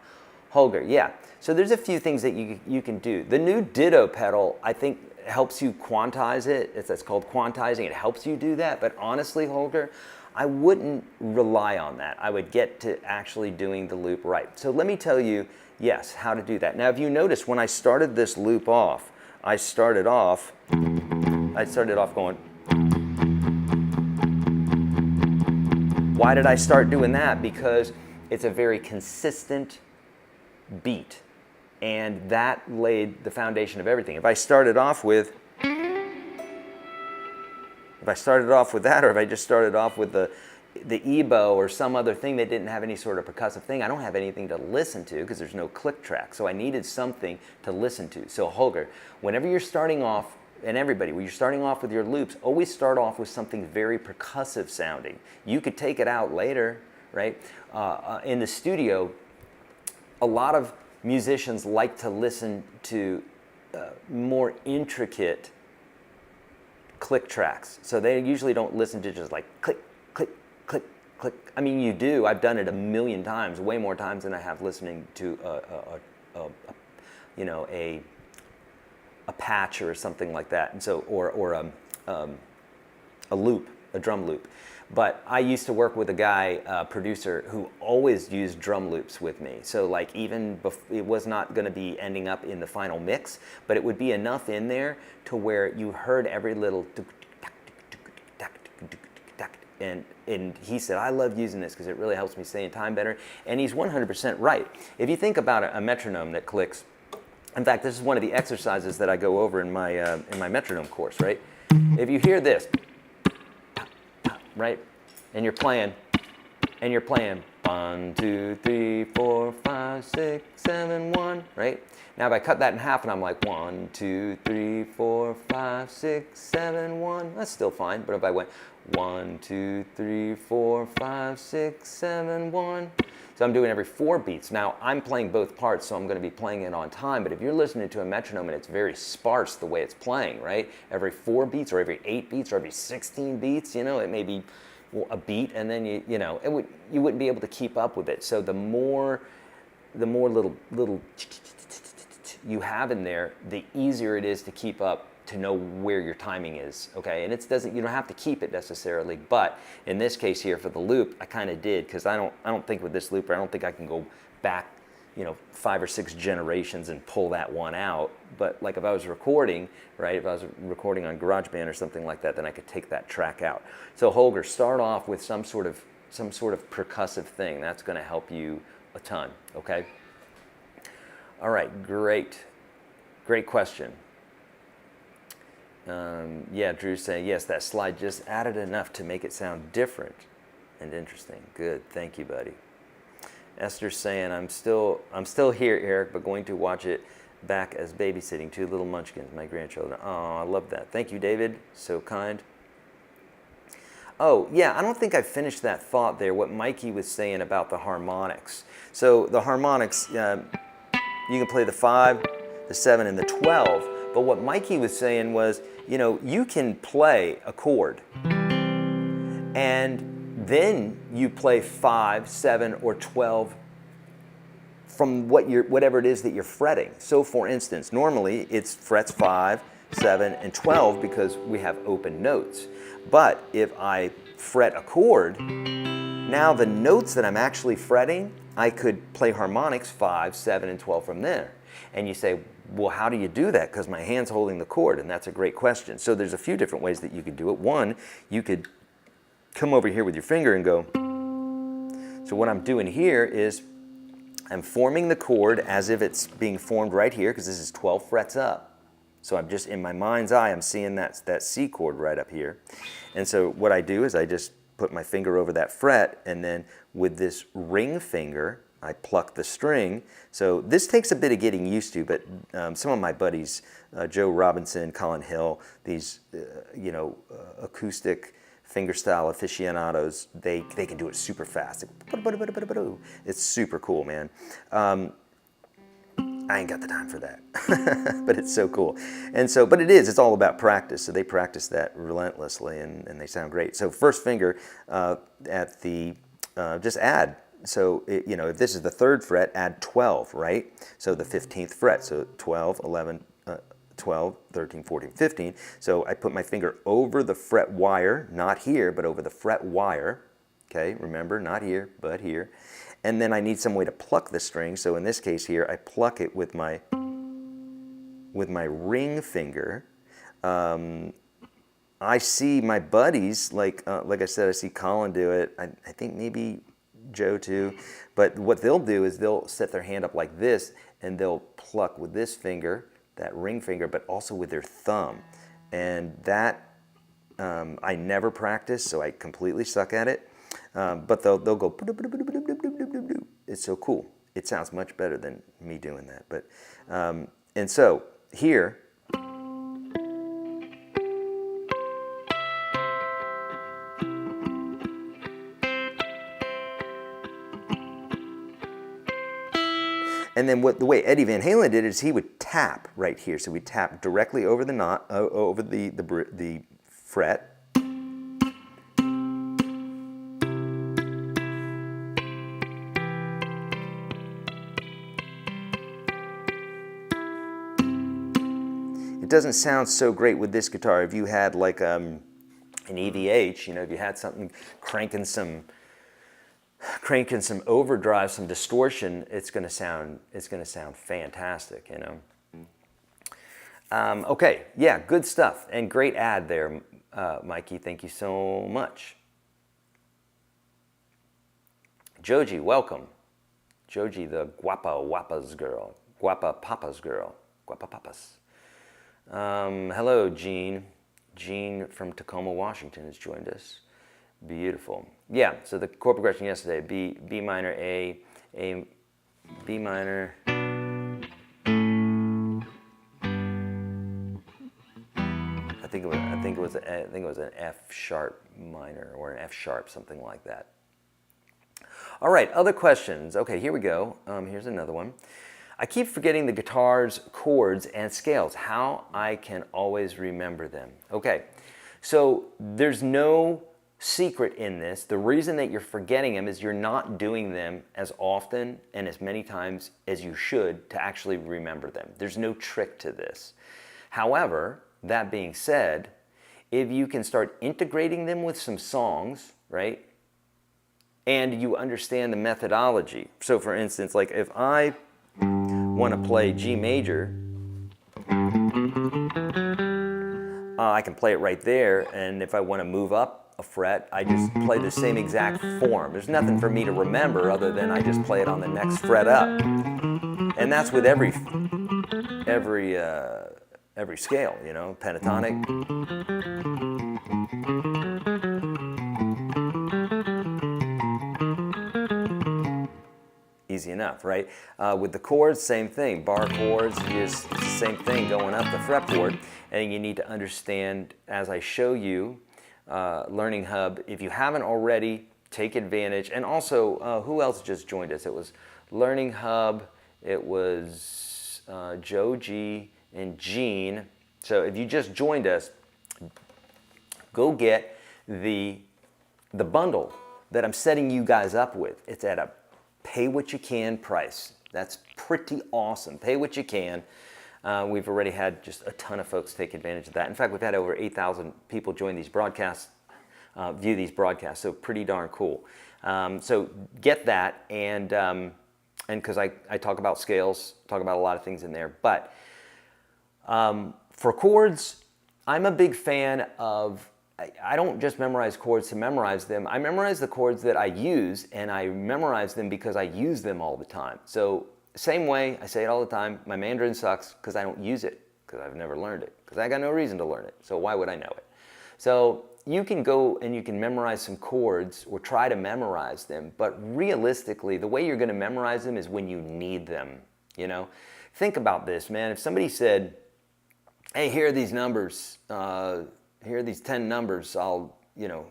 Holger, yeah. So there's a few things that you can do. The new ditto pedal, I think, helps you quantize it. That's called quantizing. It helps you do that. But honestly, Holger, I wouldn't rely on that. I would get to actually doing the loop right. So let me tell you, yes, how to do that. Now, if you notice, when I started this loop off, I started off going. Why did I start doing that? Because it's a very consistent beat, and that laid the foundation of everything. If I started off with that, or if I just started off with the ebow or some other thing that didn't have any sort of percussive thing, I don't have anything to listen to because there's no click track. So I needed something to listen to. So Holger, whenever you're starting off, and everybody, when you're starting off with your loops, always start off with something very percussive sounding. You could take it out later, right? In the studio, a lot of musicians like to listen to more intricate click tracks. So they usually don't listen to just like click, click, click, click. I mean, you do. I've done it a million times, way more times than I have listening to a patch or something like that. And so, or a loop, a drum loop. But I used to work with a guy, producer, who always used drum loops with me. So like even it was not going to be ending up in the final mix, but it would be enough in there to where you heard every little and he said, I love using this because it really helps me stay in time better. And he's 100% right. If you think about a metronome that clicks, in fact, this is one of the exercises that I go over in my metronome course, right? If you hear this, right? And you're playing 1, 2, 3, 4, 5, 6, 7, 1, right? Now if I cut that in half and I'm like 1, 2, 3, 4, 5, 6, 7, 1, that's still fine. But if I went 1, 2, 3, 4, 5, 6, 7, 1. So I'm doing every 4 beats. Now, I'm playing both parts, so I'm going to be playing it on time, but if you're listening to a metronome and it's very sparse the way it's playing, right? Every 4 beats or every 8 beats or every 16 beats, you know, it may be a beat, and then you wouldn't be able to keep up with it. So the more little you have in there, the easier it is to keep up, to know where your timing is, okay? And you don't have to keep it necessarily, but in this case here for the loop, I kind of did, because I don't think with this looper, I don't think I can go back, 5 or 6 generations and pull that one out. But like if I was recording, right, if I was recording on GarageBand or something like that, then I could take that track out. So Holger, start off with some sort of percussive thing. That's going to help you a ton, okay? All right, great question. Yeah, Drew's saying, yes, that slide just added enough to make it sound different and interesting. Good, thank you, buddy. Esther's saying, I'm still here, Eric, but going to watch it back as babysitting 2 little munchkins, my grandchildren. Oh, I love that. Thank you, David, so kind. Oh, yeah, I don't think I finished that thought there, what Mikey was saying about the harmonics. So the harmonics, you can play the 5, the 7, and the 12, but what Mikey was saying was, you can play a chord, and then you play 5, 7, or 12 from whatever it is that you're fretting. So for instance, normally it's frets 5, 7, and 12 because we have open notes. But if I fret a chord, now the notes that I'm actually fretting, I could play harmonics 5, 7, and 12 from there. And you say, well, how do you do that? Because my hand's holding the chord, and that's a great question. So there's a few different ways that you could do it. One, you could come over here with your finger and go. So what I'm doing here is I'm forming the chord as if it's being formed right here, because this is 12 frets up. So I'm just, in my mind's eye, I'm seeing that C chord right up here. And so what I do is I just put my finger over that fret, and then with this ring finger, I pluck the string. So this takes a bit of getting used to, but some of my buddies, Joe Robinson, Colin Hill, these acoustic fingerstyle aficionados, they can do it super fast. It's super cool, man. I ain't got the time for that, but it's so cool. And so, but it's all about practice. So they practice that relentlessly, and they sound great. So first finger at the, just add. So, if this is the 3rd fret, add 12, right? So the 15th fret, so 12, 11, 12, 13, 14, 15. So I put my finger over the fret wire, not here, but over the fret wire. Okay, remember, not here, but here. And then I need some way to pluck the string. So in this case here, I pluck it with my ring finger. I see my buddies, like I said, I see Colin do it. I think maybe Joe too. But what they'll do is they'll set their hand up like this, and they'll pluck with this finger, that ring finger, but also with their thumb. And that, I never practice, so I completely suck at it. But they'll go, it's so cool. It sounds much better than me doing that. But, and so here, and then the way Eddie Van Halen did it is he would tap right here. So we tap directly over the knot, over the fret. It doesn't sound so great with this guitar. If you had like an EVH, if you had something cranking some overdrive, some distortion, it's going to sound fantastic, Okay, yeah, good stuff, and great ad there, Mikey. Thank you so much. Joji, welcome. Joji, the guapa girl, guapa papas girl, guapa papas. Hello, Gene. Gene from Tacoma, Washington has joined us. Beautiful. Yeah, so the chord progression yesterday, B minor, A, B minor. I I think it was an F sharp minor or an F sharp, something like that. All right, other questions. Okay, here we go. Here's another one. I keep forgetting the guitar's chords and scales. How I can always remember them. Okay, so there's no secret in this. The reason that you're forgetting them is you're not doing them as often and as many times as you should to actually remember them. There's no trick to this. However, that being said, if you can start integrating them with some songs, right? And you understand the methodology. So for instance, like if I want to play G major, I can play it right there, and if I want to move up a fret, I just play the same exact form. There's nothing for me to remember other than I just play it on the next fret up. And that's with every scale, you know, pentatonic. Easy enough, right? With the chords, same thing. Bar chords, it's the same thing going up the fretboard. And you need to understand, as I show you, Learning Hub, if you haven't already, take advantage. And also, who else just joined us? It was Learning Hub, it was Joe G and Gene. So if you just joined us, go get the bundle that I'm setting you guys up with. It's at a pay what you can price. That's pretty awesome. Pay what you can. We've already had just a ton of folks take advantage of that. In fact, we've had over 8,000 people join these broadcasts, view these broadcasts, so pretty darn cool. So get that, and because I talk about scales, talk about a lot of things in there, but for chords, I'm a big fan of, I don't just memorize chords to memorize them. I memorize the chords that I use, and I memorize them because I use them all the time. So same way, I say it all the time, my Mandarin sucks because I don't use it, because I've never learned it, because I got no reason to learn it. So why would I know it? So you can go and you can memorize some chords or try to memorize them, but realistically, the way you're going to memorize them is when you need them, you know? Think about this, man. If somebody said, hey, here are these numbers, here are these 10 numbers, I'll, you know,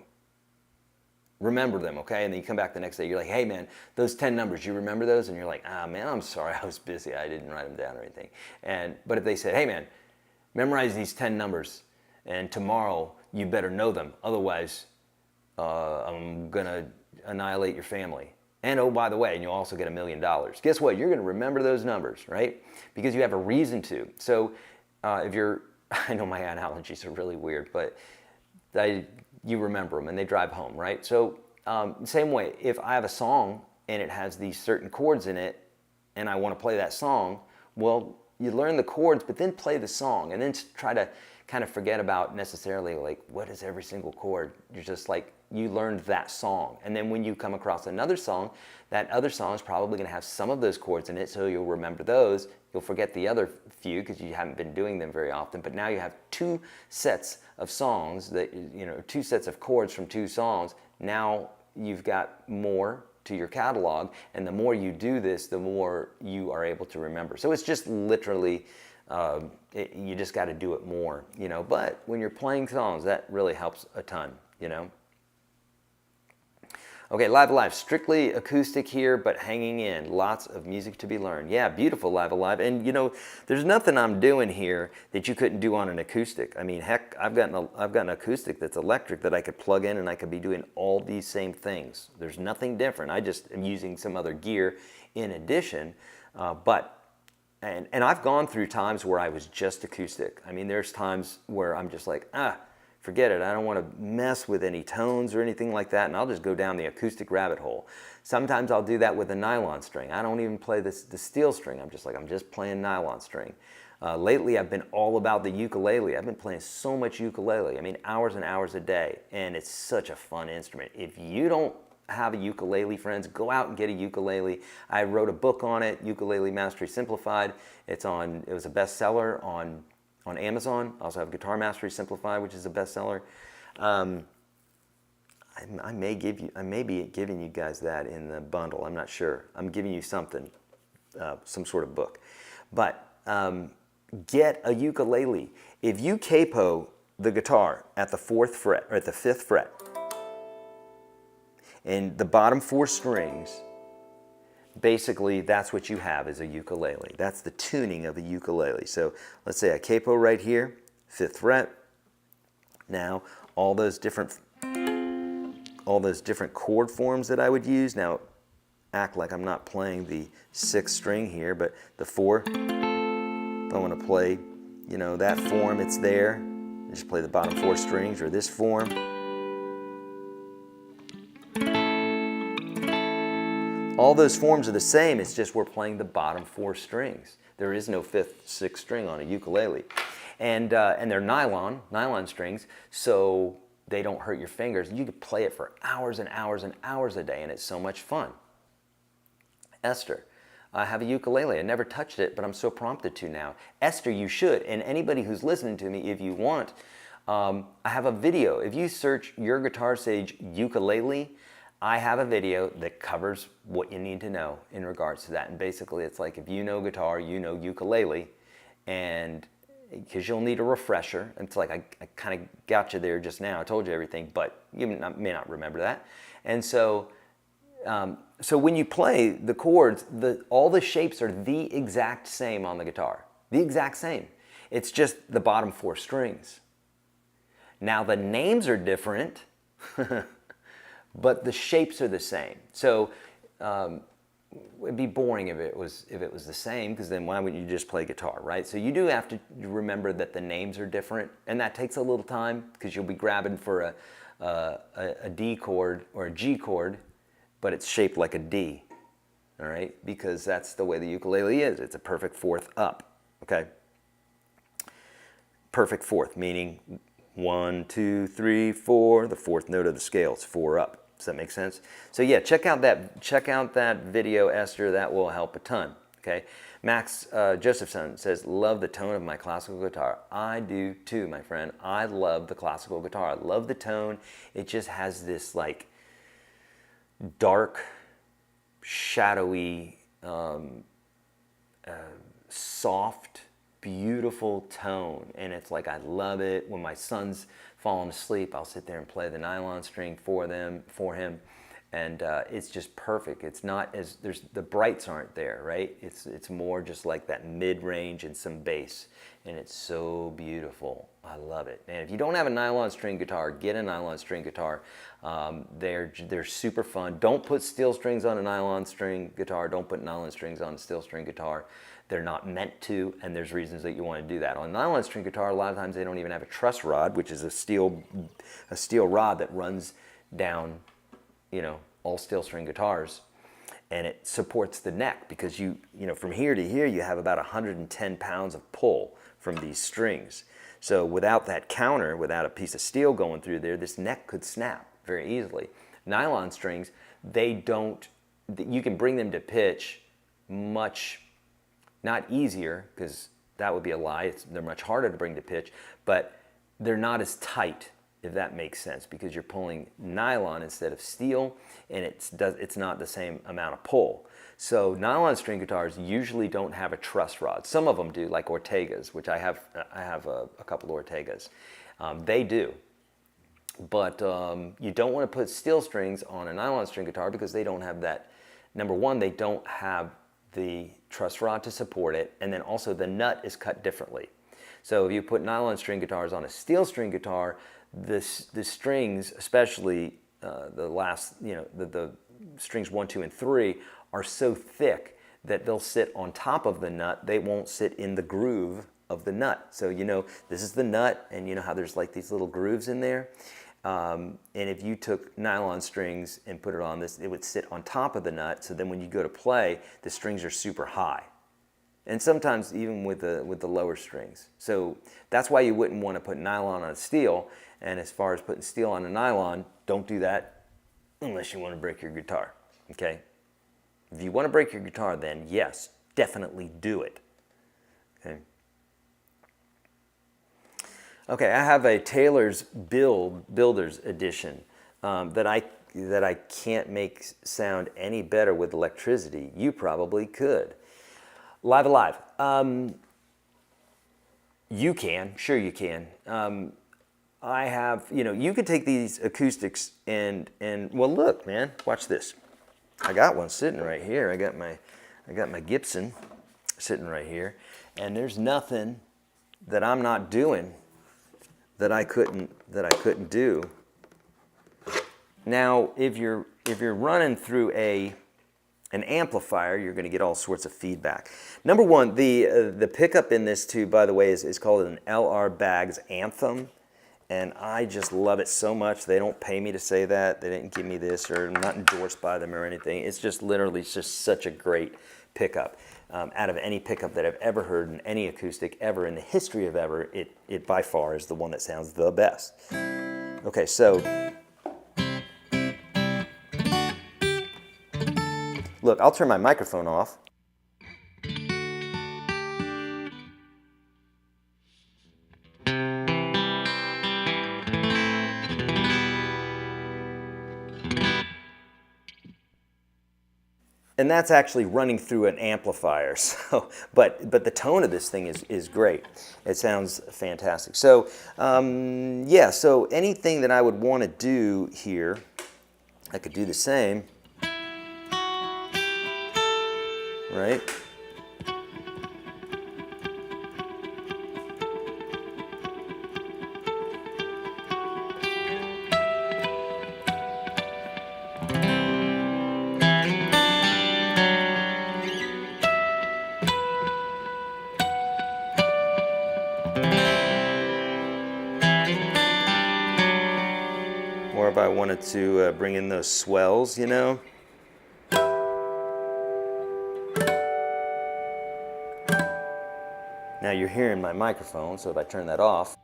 remember them, okay? And then you come back the next day, you're like, hey man, those 10 numbers, you remember those? And you're like, ah man, I'm sorry, I was busy, I didn't write them down or anything. But if they said, hey man, memorize these 10 numbers, and tomorrow you better know them, otherwise I'm gonna annihilate your family. And oh, by the way, and you'll also get $1 million. Guess what? You're gonna remember those numbers, right? Because you have a reason to. So if you're, I know my analogies are really weird, but you remember them and they drive home, right? So same way, if I have a song and it has these certain chords in it and I want to play that song, well, you learn the chords, but then play the song and then try to kind of forget about necessarily like, what is every single chord? You're just like, you learned that song. And then when you come across another song, that other song is probably going to have some of those chords in it, so you'll remember those. You'll forget the other few because you haven't been doing them very often, but now you have two sets of songs, that, you know, two sets of chords from two songs. Now you've got more to your catalog, and the more you do this, the more you are able to remember. So it's just literally, you just got to do it more, you know. But when you're playing songs, that really helps a ton, you know. Okay, Live Alive, strictly acoustic here, but hanging in. Lots of music to be learned. Yeah, beautiful, Live Alive. And you know, there's nothing I'm doing here that you couldn't do on an acoustic. I mean, heck, I've got an acoustic that's electric that I could plug in and I could be doing all these same things. There's nothing different. I just am using some other gear in addition. And I've gone through times where I was just acoustic. I mean, there's times where I'm just like, forget it. I don't want to mess with any tones or anything like that, and I'll just go down the acoustic rabbit hole. Sometimes I'll do that with a nylon string. I don't even play the steel string. I'm just playing nylon string. Lately, I've been all about the ukulele. I've been playing so much ukulele. I mean, hours and hours a day, and it's such a fun instrument. If you don't have a ukulele, friends, go out and get a ukulele. I wrote a book on it, Ukulele Mastery Simplified. It was a bestseller on Amazon. I also have Guitar Mastery Simplified, which is a bestseller. I may be giving you guys that in the bundle. I'm not sure. I'm giving you something, some sort of book. But get a ukulele. If you capo the guitar at the 4th fret, or at the 5th fret. And the bottom 4 strings, basically that's what you have is a ukulele. That's the tuning of a ukulele. So let's say a capo right here, 5th fret. Now all those different chord forms that I would use. Now act like I'm not playing the 6th string here, but the 4, if I want to play, you know, that form, it's there. Just play the bottom 4 strings, or this form. All those forms are the same, it's just we're playing the bottom 4 strings. There is no 5th, 6th string on a ukulele. And they're nylon strings, so they don't hurt your fingers. You could play it for hours and hours and hours a day, and it's so much fun. Esther, I have a ukulele. I never touched it, but I'm so prompted to now. Esther, you should, and anybody who's listening to me, if you want, I have a video. If you search YourGuitarSage ukulele, I have a video that covers what you need to know in regards to that. And basically it's like, if you know guitar, you know ukulele, and because you'll need a refresher. It's like I kind of got you there just now. I told you everything, but you may not remember that. And so so when you play the chords, all the shapes are the exact same on the guitar. The exact same. It's just the bottom 4 strings. Now the names are different, but the shapes are the same. So it'd be boring if it was the same, because then why wouldn't you just play guitar, right? So you do have to remember that the names are different, and that takes a little time because you'll be grabbing for a D chord or a G chord, but it's shaped like a D, all right? Because that's the way the ukulele is. It's a perfect 4th up, okay? Perfect 4th, meaning 1, 2, 3, 4. The 4th note of the scale is 4 up. Does that make sense? So yeah, check out that video, Esther. That will help a ton. Okay. Max Josephson says, "Love the tone of my classical guitar." I do too, my friend. I love the classical guitar. I love the tone. It just has this like dark, shadowy, soft, beautiful tone, and it's like I love it. When my son's falling asleep, I'll sit there and play the nylon string for him, and it's just perfect. It's not as the brights aren't there, right? It's more just like that mid-range and some bass, and it's so beautiful. I love it. And if you don't have a nylon string guitar, get a nylon string guitar. They're super fun. Don't put steel strings on a nylon string guitar. Don't put nylon strings on a steel string guitar. They're not meant to, and there's reasons that you want to do that. On a nylon string guitar, a lot of times they don't even have a truss rod, which is a steel rod that runs down, you know, all steel string guitars, and it supports the neck, because you know, from here to here you have about 110 pounds of pull from these strings. So without that counter, without a piece of steel going through there, this neck could snap very easily. Nylon strings, they don't, you can bring them to pitch much, not easier, because that would be a lie. They're much harder to bring to pitch, but they're not as tight, if that makes sense, because you're pulling nylon instead of steel, and it's not the same amount of pull. So nylon string guitars usually don't have a truss rod. Some of them do, like Ortega's, which I have a couple of Ortega's. They do. But you don't want to put steel strings on a nylon string guitar, because they don't have that. Number one, they don't have the truss rod to support it, and then also the nut is cut differently. So if you put nylon string guitars on a steel string guitar, the strings, especially the last, you know, the strings 1, 2, and 3 are so thick that they'll sit on top of the nut. They won't sit in the groove of the nut. So you know, this is the nut, and you know how there's like these little grooves in there. And if you took nylon strings and put it on this, it would sit on top of the nut. So then when you go to play, the strings are super high. And sometimes even with the lower strings. So that's why you wouldn't want to put nylon on steel. And as far as putting steel on a nylon, don't do that unless you want to break your guitar, okay? If you want to break your guitar, then yes, definitely do it, okay? Okay, I have a Taylor's Builder's Edition that I can't make sound any better with electricity. You probably could. Live Alive. You can, sure you can. I have, you know, you could take these acoustics and well, look, man, watch this. I got one sitting right here. I got my Gibson sitting right here, and there's nothing that I'm not doing that I couldn't do. Now, if you're running through an amplifier, you're going to get all sorts of feedback. Number one, the pickup in this too, by the way, is called an LR Baggs Anthem, and I just love it so much. They don't pay me to say that. They didn't give me this, or I'm not endorsed by them or anything. It's just literally, it's just such a great pickup. Out of any pickup that I've ever heard in any acoustic ever in the history of ever, it by far is the one that sounds the best. Okay, so look, I'll turn my microphone off. And that's actually running through an amplifier. So, but the tone of this thing is great. It sounds fantastic. So, yeah. So anything that I would want to do here, I could do the same, right? Or if I wanted to bring in those swells, you know. Now you're hearing my microphone, so if I turn that off.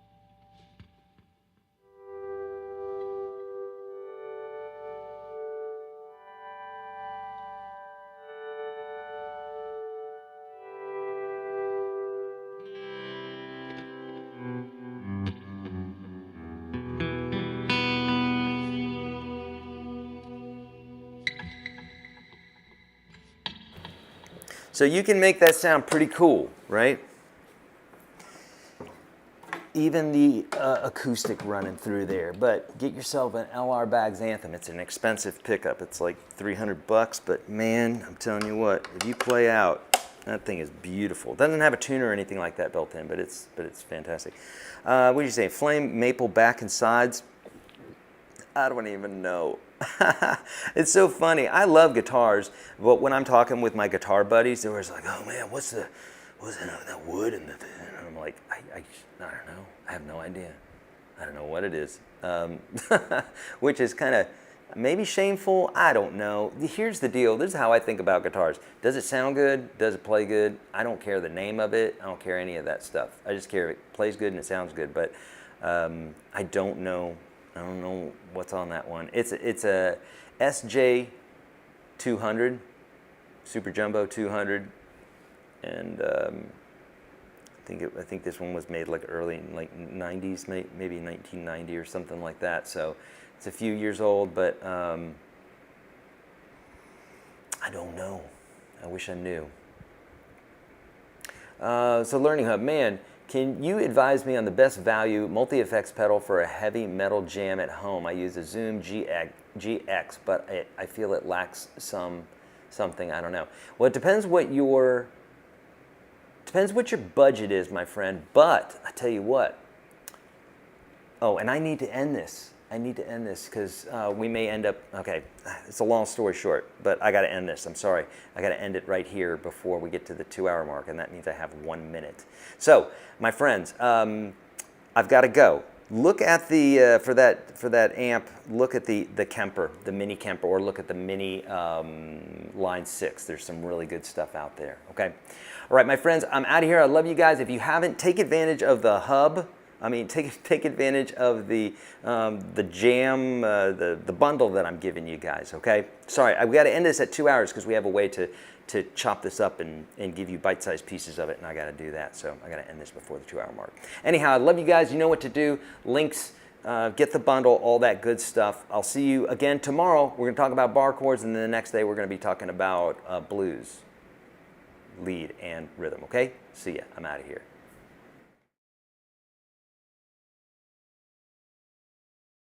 So you can make that sound pretty cool, right? Even the acoustic running through there. But get yourself an LR Baggs Anthem. It's an expensive pickup. It's like 300 bucks, but man, I'm telling you what, if you play out, that thing is beautiful. It doesn't have a tuner or anything like that built in, but it's fantastic. What do you say? Flame, maple, back and sides? I don't even know. It's so funny. I love guitars, but when I'm talking with my guitar buddies, they're always like, "Oh man, what's that wood?" And I'm like, I don't know. I have no idea. I don't know what it is. Which is kind of maybe shameful. I don't know. Here's the deal. This is how I think about guitars. Does it sound good? Does it play good? I don't care the name of it. I don't care any of that stuff. I just care if it plays good and it sounds good. But I don't know. I don't know what's on that one. It's a SJ 200, Super Jumbo 200, and I think this one was made like early in like 90s, maybe 1990 or something like that. So it's a few years old, but I don't know. I wish I knew. So Learning Hub, man. Can you advise me on the best value multi-effects pedal for a heavy metal jam at home? I use a Zoom GX, but I feel it lacks something. I don't know. Well, it depends what your budget is, my friend. But I tell you what. Oh, and I need to end this. Because we may end up, okay, it's a long story short, but I got to end this. I'm sorry. I got to end it right here before we get to the 2-hour mark, and that means I have 1 minute. So, my friends, I've got to go. Look at the, for that amp, look at the Kemper, the mini Kemper, or look at the mini Line 6. There's some really good stuff out there, okay? All right, my friends, I'm out of here. I love you guys. If you haven't, take advantage of the hub. I mean, take advantage of the jam, the bundle that I'm giving you guys, okay? Sorry, I've got to end this at 2 hours because we have a way to chop this up and give you bite-sized pieces of it, and I got to do that, so I got to end this before the 2-hour mark. Anyhow, I love you guys. You know what to do. Links, get the bundle, all that good stuff. I'll see you again tomorrow. We're going to talk about bar chords, and then the next day we're going to be talking about blues, lead, and rhythm, okay? See ya. I'm out of here.